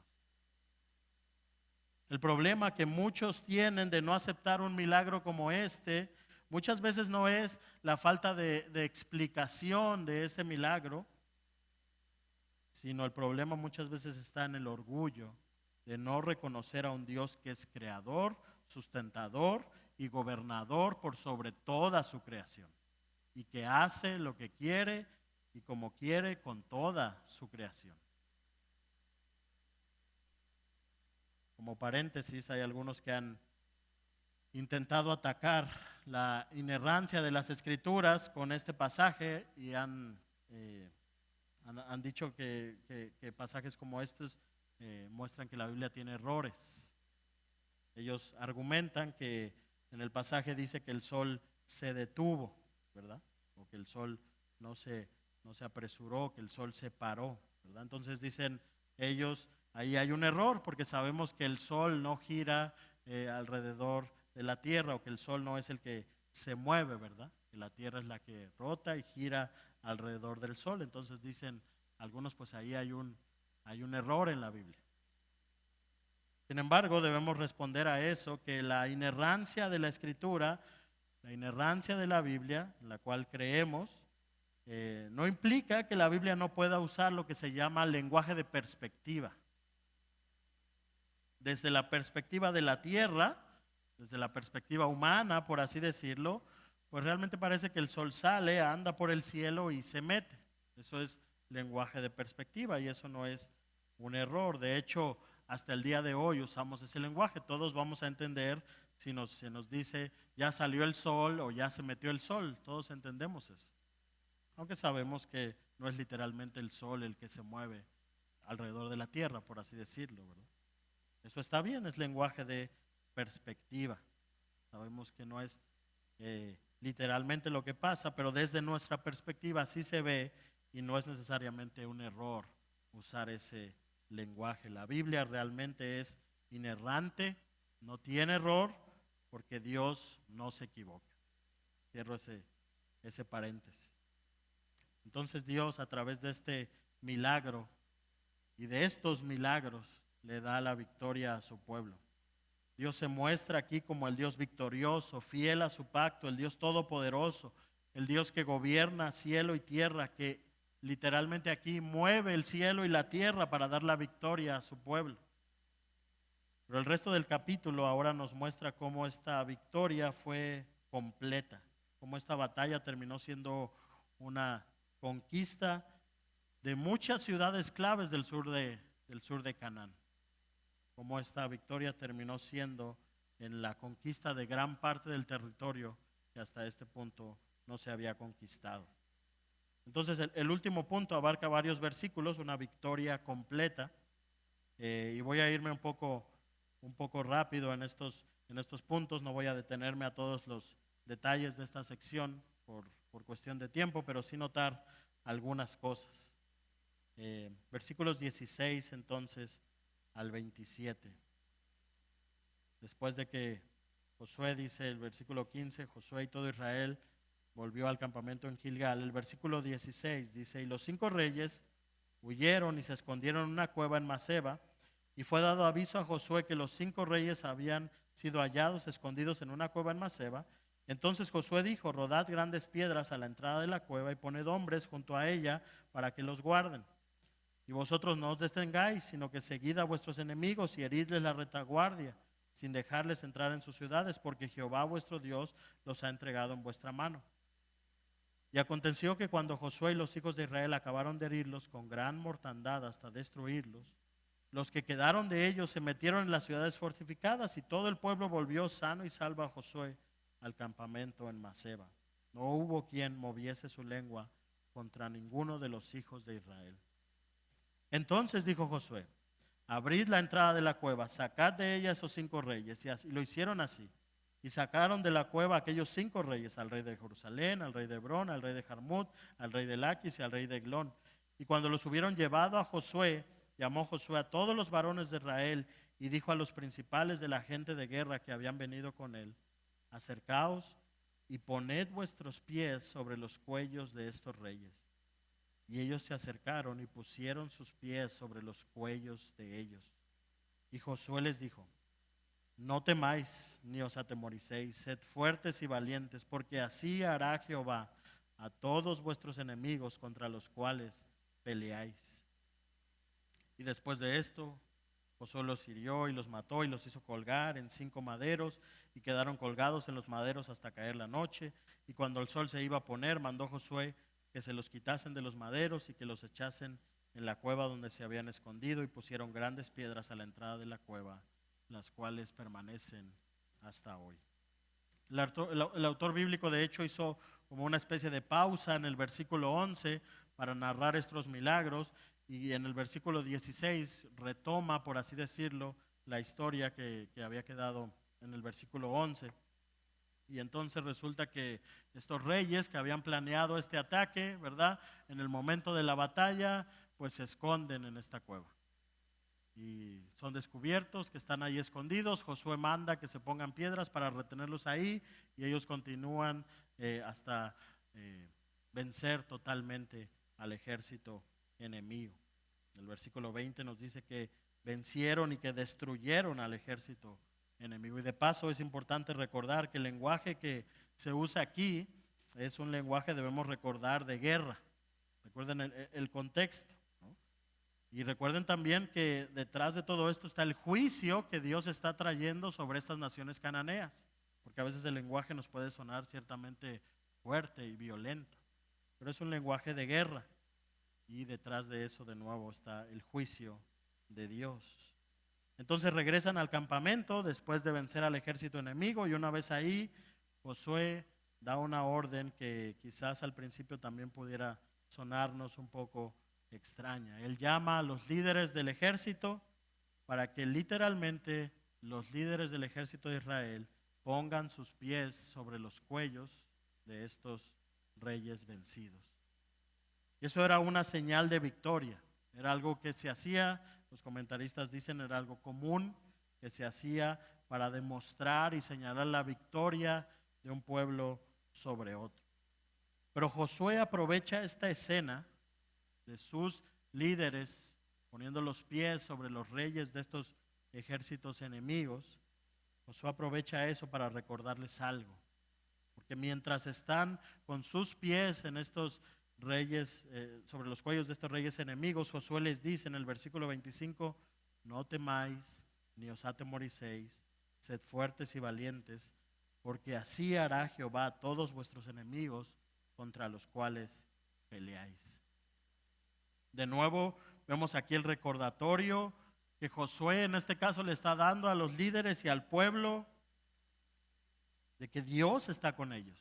El problema que muchos tienen de no aceptar un milagro como este, muchas veces no es la falta de explicación de ese milagro, sino el problema muchas veces está en el orgullo de no reconocer a un Dios que es creador, sustentador y gobernador por sobre toda su creación, y que hace lo que quiere y como quiere con toda su creación. Como paréntesis, hay algunos que han intentado atacar la inerrancia de las Escrituras con este pasaje y han dicho que pasajes como estos muestran que la Biblia tiene errores. Ellos argumentan que en el pasaje dice que el sol se detuvo, ¿verdad? O que el sol no se apresuró, que el sol se paró, ¿verdad? Entonces dicen ellos, ahí hay un error porque sabemos que el sol no gira alrededor de la tierra, o que el sol no es el que se mueve, ¿verdad? Que la tierra es la que rota y gira alrededor del sol. Entonces dicen algunos, pues ahí hay un error en la Biblia. Sin embargo, debemos responder a eso, que la inerrancia de la Escritura, la inerrancia de la Biblia, en la cual creemos, no implica que la Biblia no pueda usar lo que se llama lenguaje de perspectiva. Desde la perspectiva de la tierra, desde la perspectiva humana, por así decirlo, pues realmente parece que el sol sale, anda por el cielo y se mete. Eso es lenguaje de perspectiva y eso no es un error. De hecho, hasta el día de hoy usamos ese lenguaje. Todos vamos a entender si se nos dice ya salió el sol o ya se metió el sol. Todos entendemos eso. Aunque sabemos que no es literalmente el sol el que se mueve alrededor de la tierra, por así decirlo, ¿verdad? Eso está bien, es lenguaje de perspectiva. Sabemos que no es literalmente lo que pasa, pero desde nuestra perspectiva así se ve y no es necesariamente un error usar ese lenguaje. La Biblia realmente es inerrante, no tiene error, porque Dios no se equivoca. Cierro ese paréntesis. Entonces Dios, a través de este milagro y de estos milagros, le da la victoria a su pueblo. Dios se muestra aquí como el Dios victorioso, fiel a su pacto, el Dios todopoderoso, el Dios que gobierna cielo y tierra, que literalmente aquí mueve el cielo y la tierra para dar la victoria a su pueblo. Pero el resto del capítulo ahora nos muestra cómo esta victoria fue completa, cómo esta batalla terminó siendo una conquista de muchas ciudades claves del sur de Canaán. Cómo esta victoria terminó siendo en la conquista de gran parte del territorio que hasta este punto no se había conquistado. Entonces el último punto abarca varios versículos, una victoria completa, y voy a irme un poco rápido en estos puntos. No voy a detenerme a todos los detalles de esta sección por cuestión de tiempo, pero sí notar algunas cosas. Versículos 16 entonces al 27. Después de que Josué, dice el versículo 15, Josué y todo Israel volvió al campamento en Gilgal. El versículo 16 dice: y los 5 reyes huyeron y se escondieron en una cueva en Maceba, y fue dado aviso a Josué que los 5 reyes habían sido hallados escondidos en una cueva en Maceba. Entonces Josué dijo: rodad grandes piedras a la entrada de la cueva y poned hombres junto a ella para que los guarden. Y vosotros no os detengáis, sino que seguid a vuestros enemigos y heridles la retaguardia, sin dejarles entrar en sus ciudades, porque Jehová vuestro Dios los ha entregado en vuestra mano. Y aconteció que cuando Josué y los hijos de Israel acabaron de herirlos con gran mortandad hasta destruirlos, los que quedaron de ellos se metieron en las ciudades fortificadas, y todo el pueblo volvió sano y salvo a Josué al campamento en Maceba. No hubo quien moviese su lengua contra ninguno de los hijos de Israel. Entonces dijo Josué: abrid la entrada de la cueva, sacad de ella esos 5 reyes. Y así, lo hicieron así. Y sacaron de la cueva aquellos 5 reyes: al rey de Jerusalén, al rey de Hebrón, al rey de Jarmut, al rey de Laquis y al rey de Eglón. Y cuando los hubieron llevado a Josué, llamó Josué a todos los varones de Israel y dijo a los principales de la gente de guerra que habían venido con él: acercaos y poned vuestros pies sobre los cuellos de estos reyes. Y ellos se acercaron y pusieron sus pies sobre los cuellos de ellos. Y Josué les dijo: no temáis ni os atemoricéis, sed fuertes y valientes, porque así hará Jehová a todos vuestros enemigos contra los cuales peleáis. Y después de esto, Josué los hirió y los mató y los hizo colgar en 5 maderos y quedaron colgados en los maderos hasta caer la noche. Y cuando el sol se iba a poner, mandó Josué que se los quitasen de los maderos y que los echasen en la cueva donde se habían escondido, y pusieron grandes piedras a la entrada de la cueva, las cuales permanecen hasta hoy. El autor bíblico de hecho hizo como una especie de pausa en el versículo 11 para narrar estos milagros, y en el versículo 16 retoma, por así decirlo, la historia que había quedado en el versículo 11. Y entonces resulta que estos reyes que habían planeado este ataque, ¿verdad?, en el momento de la batalla, pues se esconden en esta cueva. Y son descubiertos que están ahí escondidos. Josué manda que se pongan piedras para retenerlos ahí, y ellos continúan hasta vencer totalmente al ejército enemigo. El versículo 20 nos dice que vencieron y que destruyeron al ejército enemigo. Y de paso es importante recordar que el lenguaje que se usa aquí es un lenguaje, debemos recordar, de guerra. Recuerden el contexto, ¿no? Y recuerden también que detrás de todo esto está el juicio que Dios está trayendo sobre estas naciones cananeas, porque a veces el lenguaje nos puede sonar ciertamente fuerte y violento, pero es un lenguaje de guerra, y detrás de eso de nuevo está el juicio de Dios. Entonces regresan al campamento después de vencer al ejército enemigo, y una vez ahí Josué da una orden que quizás al principio también pudiera sonarnos un poco extraña. Él llama a los líderes del ejército para que literalmente los líderes del ejército de Israel pongan sus pies sobre los cuellos de estos reyes vencidos. Y eso era una señal de victoria, era algo que se hacía, los comentaristas dicen era algo común que se hacía para demostrar y señalar la victoria de un pueblo sobre otro. Pero Josué aprovecha esta escena de sus líderes poniendo los pies sobre los reyes de estos ejércitos enemigos. Josué aprovecha eso para recordarles algo, porque mientras están con sus pies en estos reyes, sobre los cuellos de estos reyes enemigos, Josué les dice en el versículo 25: no temáis ni os atemoricéis, sed fuertes y valientes, porque así hará Jehová a todos vuestros enemigos contra los cuales peleáis. De nuevo vemos aquí el recordatorio que Josué en este caso le está dando a los líderes y al pueblo de que Dios está con ellos,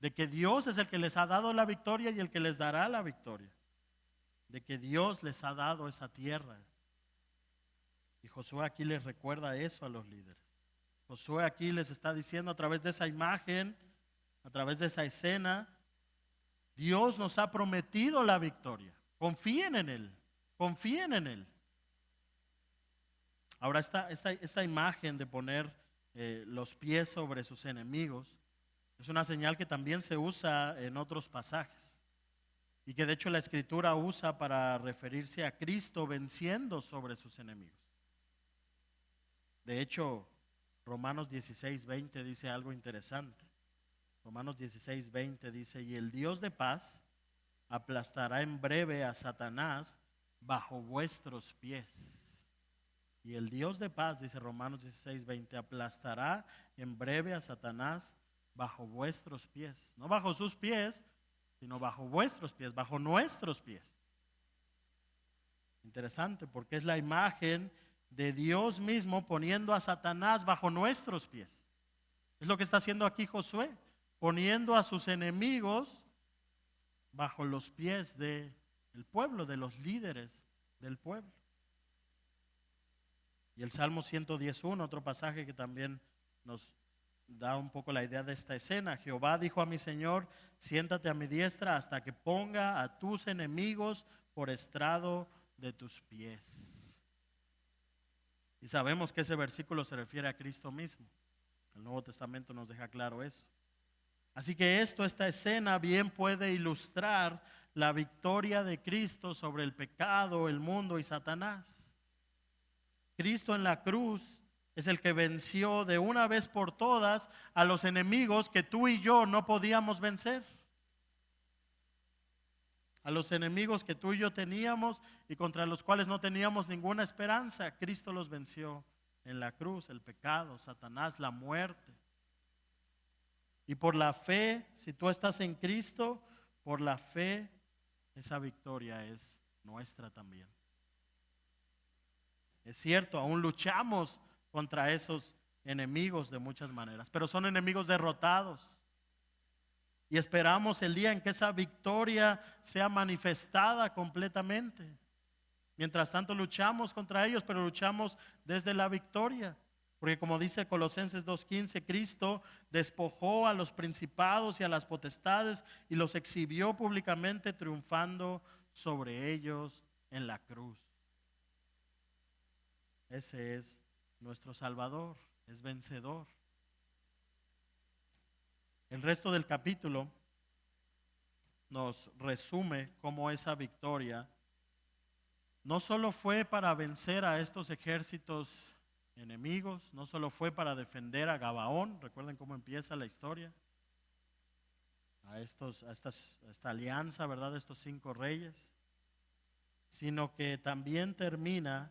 de que Dios es el que les ha dado la victoria y el que les dará la victoria, de que Dios les ha dado esa tierra. Y Josué aquí les recuerda eso a los líderes. Josué aquí les está diciendo a través de esa imagen, a través de esa escena: Dios nos ha prometido la victoria, confíen en Él, confíen en Él. Ahora esta imagen de poner los pies sobre sus enemigos es una señal que también se usa en otros pasajes, y que de hecho la Escritura usa para referirse a Cristo venciendo sobre sus enemigos. De hecho, Romanos 16:20 dice algo interesante. Romanos 16:20 dice: y el Dios de paz aplastará en breve a Satanás bajo vuestros pies. Y el Dios de paz, dice Romanos 16:20, aplastará en breve a Satanás bajo vuestros pies. No bajo sus pies, sino bajo vuestros pies, bajo nuestros pies. Interesante, porque es la imagen de Dios mismo poniendo a Satanás bajo nuestros pies. Es lo que está haciendo aquí Josué, poniendo a sus enemigos bajo los pies del pueblo, de los líderes del pueblo. Y el Salmo 110:1, otro pasaje que también nos da un poco la idea de esta escena: Jehová dijo a mi Señor: siéntate a mi diestra hasta que ponga a tus enemigos por estrado de tus pies. Y sabemos que ese versículo se refiere a Cristo mismo. El Nuevo Testamento nos deja claro eso. Así que esta escena bien puede ilustrar la victoria de Cristo sobre el pecado, el mundo y Satanás. Cristo en la cruz es el que venció de una vez por todas a los enemigos que tú y yo no podíamos vencer. a los enemigos que tú y yo teníamos y contra los cuales no teníamos ninguna esperanza. Cristo los venció en la cruz, el pecado, Satanás, la muerte. Y por la fe, si tú estás en Cristo, por la fe, esa victoria es nuestra también. Es cierto, aún luchamos contra esos enemigos de muchas maneras, pero son enemigos derrotados. Y esperamos el día en que esa victoria sea manifestada completamente. Mientras tanto luchamos contra ellos, pero luchamos desde la victoria. Porque como dice Colosenses 2:15, Cristo despojó a los principados y a las potestades y los exhibió públicamente, triunfando sobre ellos en la cruz. Ese es nuestro Salvador, es vencedor. El resto del capítulo nos resume cómo esa victoria no solo fue para vencer a estos ejércitos enemigos, no solo fue para defender a Gabaón. Recuerden cómo empieza la historia, a esta alianza, ¿verdad?, de estos 5 reyes, sino que también termina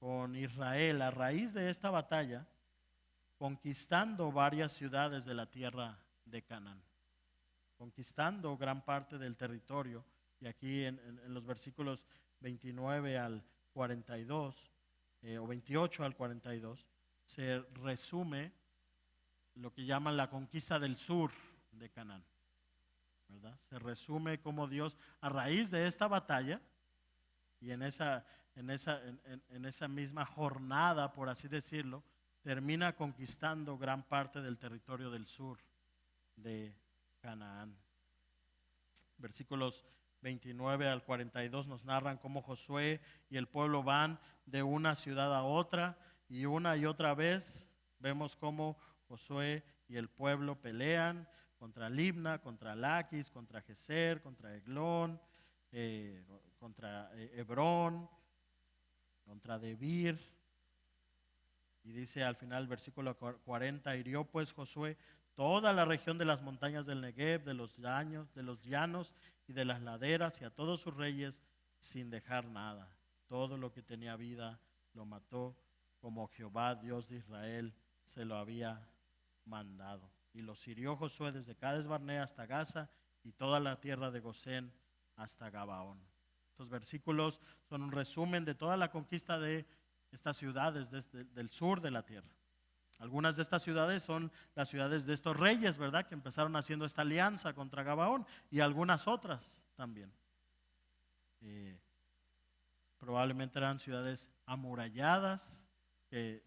con Israel, a raíz de esta batalla, conquistando varias ciudades de la tierra de Canaán, conquistando gran parte del territorio. Y aquí en los versículos 29 al 42, o 28 al 42, se resume lo que llaman la conquista del sur de Canaán, ¿verdad? Se resume cómo Dios, a raíz de esta batalla y en esa misma jornada, por así decirlo, termina conquistando gran parte del territorio del sur de Canaán. Versículos 29 al 42 nos narran cómo Josué y el pueblo van de una ciudad a otra, y una y otra vez vemos cómo Josué y el pueblo pelean contra Libna, contra Laquis, contra Geser, contra Eglón, contra Hebrón, contra Debir. Y dice al final, versículo 40, hirió pues Josué toda la región de las montañas del Negev, de los llanos y de las laderas, y a todos sus reyes sin dejar nada. Todo lo que tenía vida lo mató, como Jehová, Dios de Israel, se lo había mandado. Y los hirió Josué desde Cades Barnea hasta Gaza, y toda la tierra de Gosén hasta Gabaón. Estos versículos son un resumen de toda la conquista de estas ciudades del sur de la tierra. Algunas de estas ciudades son las ciudades de estos reyes, ¿verdad?, que empezaron haciendo esta alianza contra Gabaón, y algunas otras también. Probablemente eran ciudades amuralladas que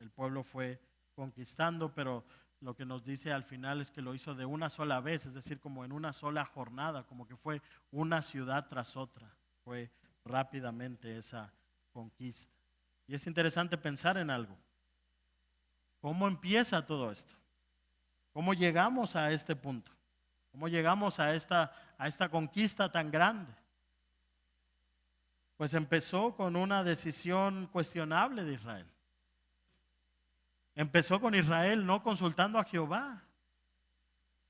el pueblo fue conquistando, pero lo que nos dice al final es que lo hizo de una sola vez, es decir, como en una sola jornada, como que fue una ciudad tras otra. Fue rápidamente esa conquista. Y es interesante pensar en algo. ¿Cómo empieza todo esto? ¿Cómo llegamos a este punto? ¿Cómo llegamos a esta conquista tan grande? Pues empezó con una decisión cuestionable de Israel. Empezó con Israel no consultando a Jehová.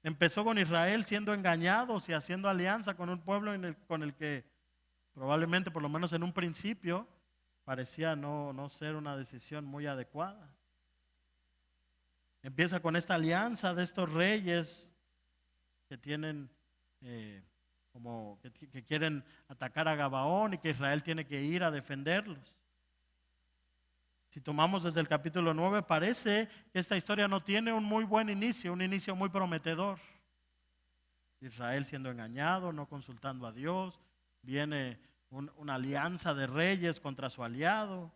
Empezó con Israel siendo engañados y haciendo alianza con un pueblo con el que probablemente, por lo menos en un principio, parecía no ser una decisión muy adecuada. Empieza con esta alianza de estos reyes que tienen que quieren atacar a Gabaón, y que Israel tiene que ir a defenderlos. Si tomamos desde el capítulo 9, parece que esta historia no tiene un muy buen inicio, un inicio muy prometedor. Israel siendo engañado, no consultando a Dios, viene una alianza de reyes contra su aliado.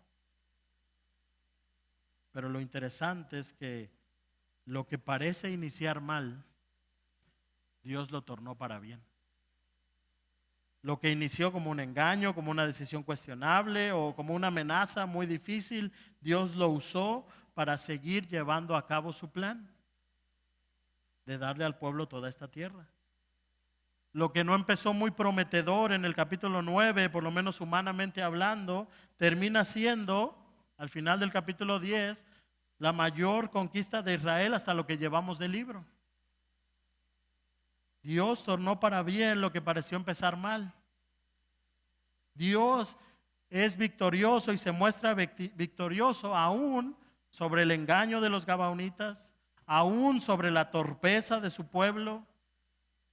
Pero lo interesante es que lo que parece iniciar mal, Dios lo tornó para bien. Lo que inició como un engaño, como una decisión cuestionable o como una amenaza muy difícil, Dios lo usó para seguir llevando a cabo su plan de darle al pueblo toda esta tierra. Lo que no empezó muy prometedor en el capítulo 9, por lo menos humanamente hablando, termina siendo, al final del capítulo 10, la mayor conquista de Israel hasta lo que llevamos del libro. Dios tornó para bien lo que pareció empezar mal. Dios es victorioso y se muestra victorioso aún sobre el engaño de los gabaonitas, aún sobre la torpeza de su pueblo,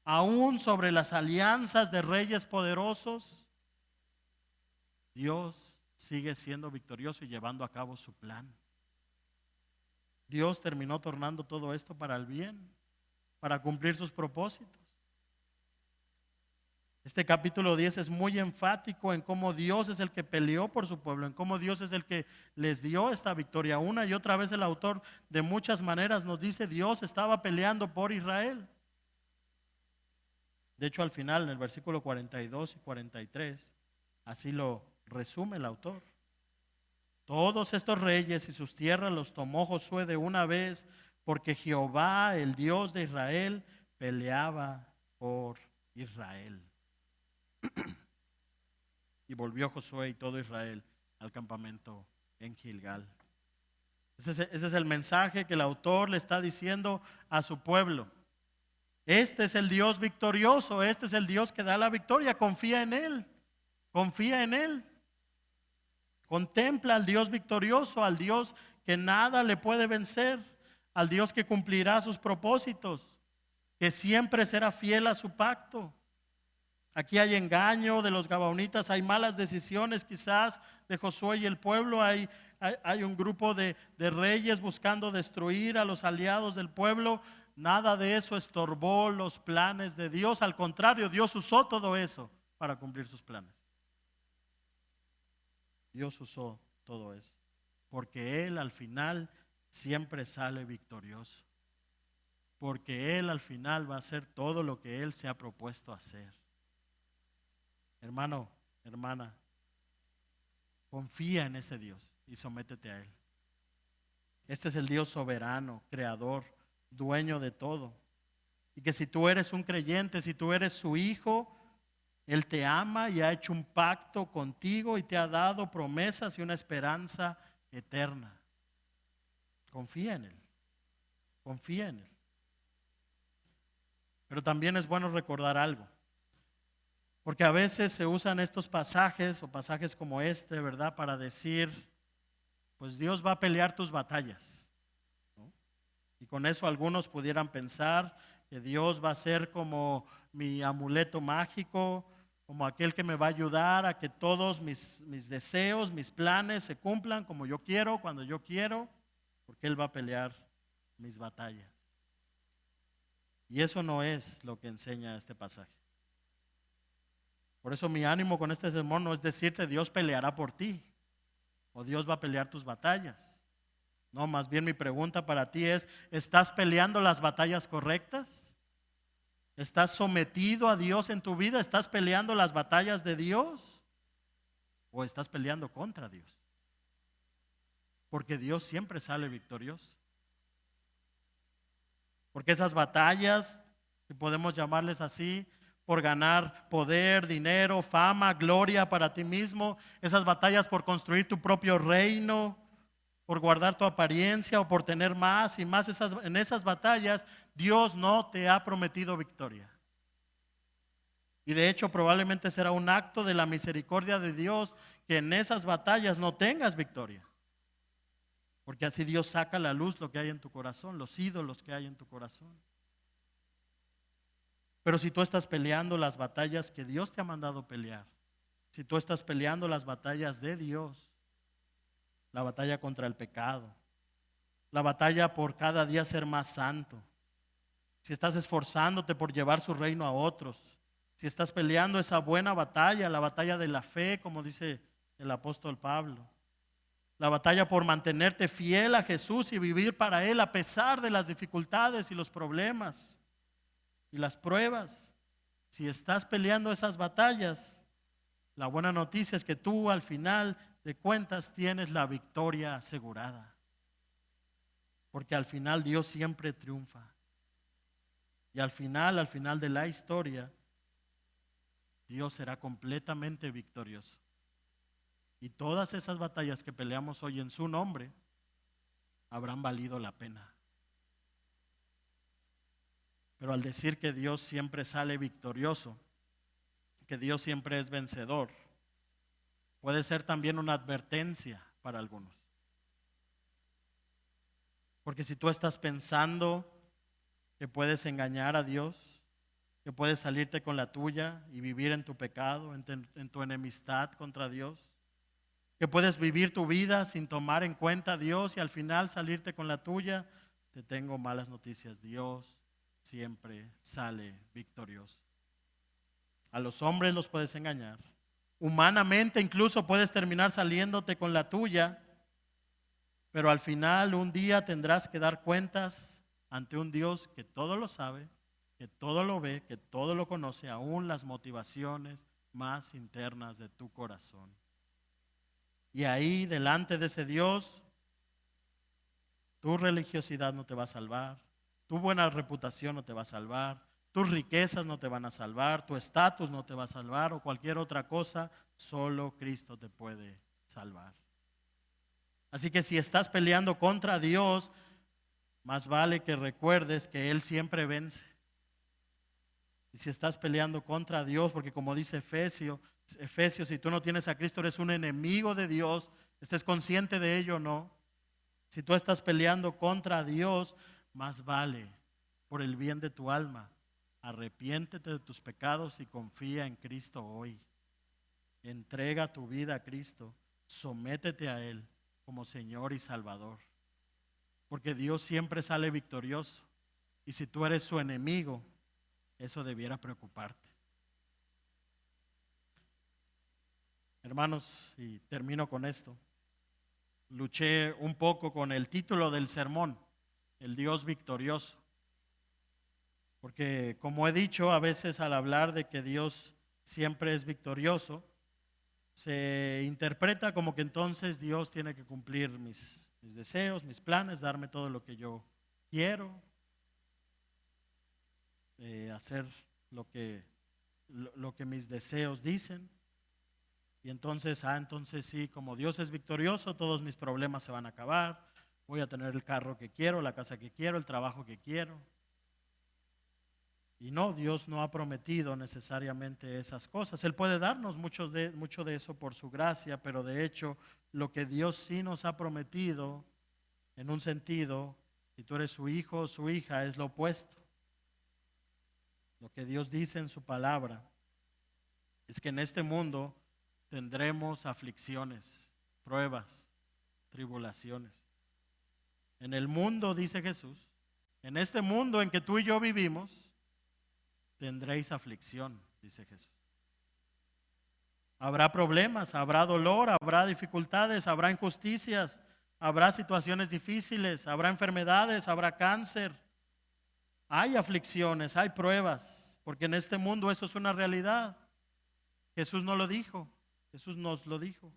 aún sobre las alianzas de reyes poderosos. Dios sigue siendo victorioso y llevando a cabo su plan. Dios terminó tornando todo esto para el bien, para cumplir sus propósitos. Este capítulo 10 es muy enfático en cómo Dios es el que peleó por su pueblo, en cómo Dios es el que les dio esta victoria. Una y otra vez el autor de muchas maneras nos dice Dios estaba peleando por Israel. De hecho, al final, en el versículo 42 y 43, así lo resume el autor. Todos estos reyes y sus tierras los tomó Josué de una vez, porque Jehová, el Dios de Israel, peleaba por Israel. Y volvió Josué y todo Israel al campamento en Gilgal. Ese es el mensaje que el autor le está diciendo a su pueblo. Este es el Dios victorioso, este es el Dios que da la victoria, confía en Él, confía en Él. Contempla al Dios victorioso, al Dios que nada le puede vencer, al Dios que cumplirá sus propósitos, que siempre será fiel a su pacto. Aquí hay engaño de los gabaonitas, hay malas decisiones quizás de Josué y el pueblo, hay un grupo de reyes buscando destruir a los aliados del pueblo. Nada de eso estorbó los planes de Dios, al contrario, Dios usó todo eso para cumplir sus planes. Dios usó todo eso, porque Él al final siempre sale victorioso, porque Él al final va a hacer todo lo que Él se ha propuesto hacer. Hermano, hermana, confía en ese Dios y sométete a Él. Este es el Dios soberano, creador, dueño de todo. Y que si tú eres un creyente, si tú eres su hijo, Él te ama y ha hecho un pacto contigo y te ha dado promesas y una esperanza eterna. Confía en Él, confía en Él. Pero también es bueno recordar algo. Porque a veces se usan estos pasajes o pasajes como este, ¿verdad? Para decir, pues Dios va a pelear tus batallas, ¿no? Y con eso algunos pudieran pensar que Dios va a ser como mi amuleto mágico, como aquel que me va a ayudar a que todos mis deseos, mis planes se cumplan como yo quiero, cuando yo quiero, porque Él va a pelear mis batallas. Y eso no es lo que enseña este pasaje. Por eso mi ánimo con este sermón no es decirte Dios peleará por ti o Dios va a pelear tus batallas. No, más bien mi pregunta para ti es, ¿estás peleando las batallas correctas? ¿Estás sometido a Dios en tu vida? ¿Estás peleando las batallas de Dios? ¿O estás peleando contra Dios? Porque Dios siempre sale victorioso. Porque esas batallas, si podemos llamarles así, por ganar poder, dinero, fama, gloria para ti mismo, esas batallas por construir tu propio reino, por guardar tu apariencia o por tener más y más, en esas batallas Dios no te ha prometido victoria. Y de hecho probablemente será un acto de la misericordia de Dios que en esas batallas no tengas victoria. Porque así Dios saca a la luz lo que hay en tu corazón, los ídolos que hay en tu corazón. Pero si tú estás peleando las batallas que Dios te ha mandado pelear, si tú estás peleando las batallas de Dios, la batalla contra el pecado, la batalla por cada día ser más santo, si estás esforzándote por llevar su reino a otros, si estás peleando esa buena batalla, la batalla de la fe, como dice el apóstol Pablo, la batalla por mantenerte fiel a Jesús y vivir para Él a pesar de las dificultades y los problemas y las pruebas. Si estás peleando esas batallas, la buena noticia es que tú al final de cuentas tienes la victoria asegurada. Porque al final Dios siempre triunfa. Y al final de la historia, Dios será completamente victorioso. Y todas esas batallas que peleamos hoy en su nombre habrán valido la pena. Pero al decir que Dios siempre sale victorioso, que Dios siempre es vencedor, puede ser también una advertencia para algunos. Porque si tú estás pensando que puedes engañar a Dios, que puedes salirte con la tuya y vivir en tu pecado, en tu enemistad contra Dios, que puedes vivir tu vida sin tomar en cuenta a Dios y al final salirte con la tuya, te tengo malas noticias. Dios siempre sale victorioso. A los hombres los puedes engañar. Humanamente incluso puedes terminar saliéndote con la tuya, pero al final un día tendrás que dar cuentas ante un Dios que todo lo sabe, que todo lo ve, que todo lo conoce, aún las motivaciones más internas de tu corazón. Y ahí, delante de ese Dios, tu religiosidad no te va a salvar, tu buena reputación no te va a salvar, tus riquezas no te van a salvar, tu estatus no te va a salvar o cualquier otra cosa, solo Cristo te puede salvar. Así que si estás peleando contra Dios, más vale que recuerdes que Él siempre vence. Y si estás peleando contra Dios, porque como dice Efesios, si tú no tienes a Cristo, eres un enemigo de Dios, estés consciente de ello o no. Si tú estás peleando contra Dios, más vale, por el bien de tu alma, arrepiéntete de tus pecados y confía en Cristo hoy. Entrega tu vida a Cristo, sométete a Él como Señor y Salvador. Porque Dios siempre sale victorioso. Y si tú eres su enemigo, eso debiera preocuparte. Hermanos, y termino con esto. Luché un poco con el título del sermón, el Dios victorioso. Porque como he dicho, a veces al hablar de que Dios siempre es victorioso, se interpreta como que entonces Dios tiene que cumplir mis deseos, mis planes, darme todo lo que yo quiero, hacer lo que mis deseos dicen. Y entonces sí, como Dios es victorioso, todos mis problemas se van a acabar, voy a tener el carro que quiero, la casa que quiero, el trabajo que quiero. Y no, Dios no ha prometido necesariamente esas cosas. Él puede darnos mucho de eso por su gracia, pero de hecho lo que Dios sí nos ha prometido, en un sentido, si tú eres su hijo o su hija, es lo opuesto. Lo que Dios dice en su palabra es que en este mundo tendremos aflicciones, pruebas, tribulaciones. En el mundo, dice Jesús, en este mundo en que tú y yo vivimos, tendréis aflicción, dice Jesús. Habrá problemas, habrá dolor, habrá dificultades, habrá injusticias, habrá situaciones difíciles, habrá enfermedades, habrá cáncer. Hay aflicciones, hay pruebas, porque en este mundo eso es una realidad. Jesús no lo dijo, Jesús nos lo dijo.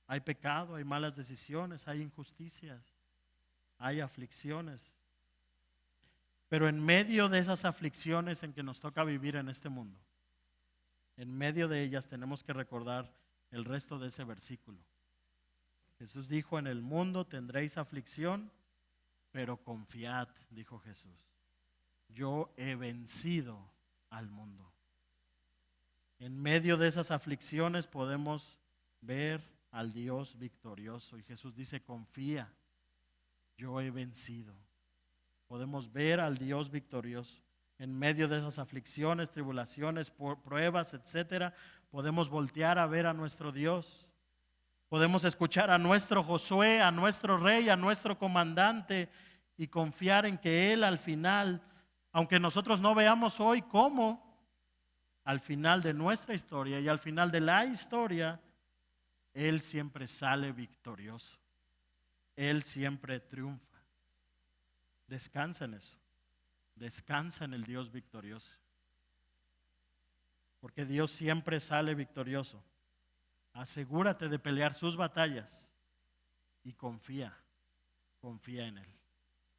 Hay pecado, hay malas decisiones, hay injusticias, hay aflicciones. Pero en medio de esas aflicciones en que nos toca vivir en este mundo, en medio de ellas tenemos que recordar el resto de ese versículo. Jesús dijo, en el mundo tendréis aflicción, pero confiad, dijo Jesús, yo he vencido al mundo. En medio de esas aflicciones podemos ver al Dios victorioso. Y Jesús dice, confía, yo he vencido. Podemos ver al Dios victorioso. En medio de esas aflicciones, tribulaciones, pruebas, etcétera, podemos voltear a ver a nuestro Dios. Podemos escuchar a nuestro Josué, a nuestro rey, a nuestro comandante y confiar en que Él al final, aunque nosotros no veamos hoy cómo, al final de nuestra historia y al final de la historia, Él siempre sale victorioso. Él siempre triunfa. Descansa en eso. Descansa en el Dios victorioso. Porque Dios siempre sale victorioso. Asegúrate de pelear sus batallas y confía en Él.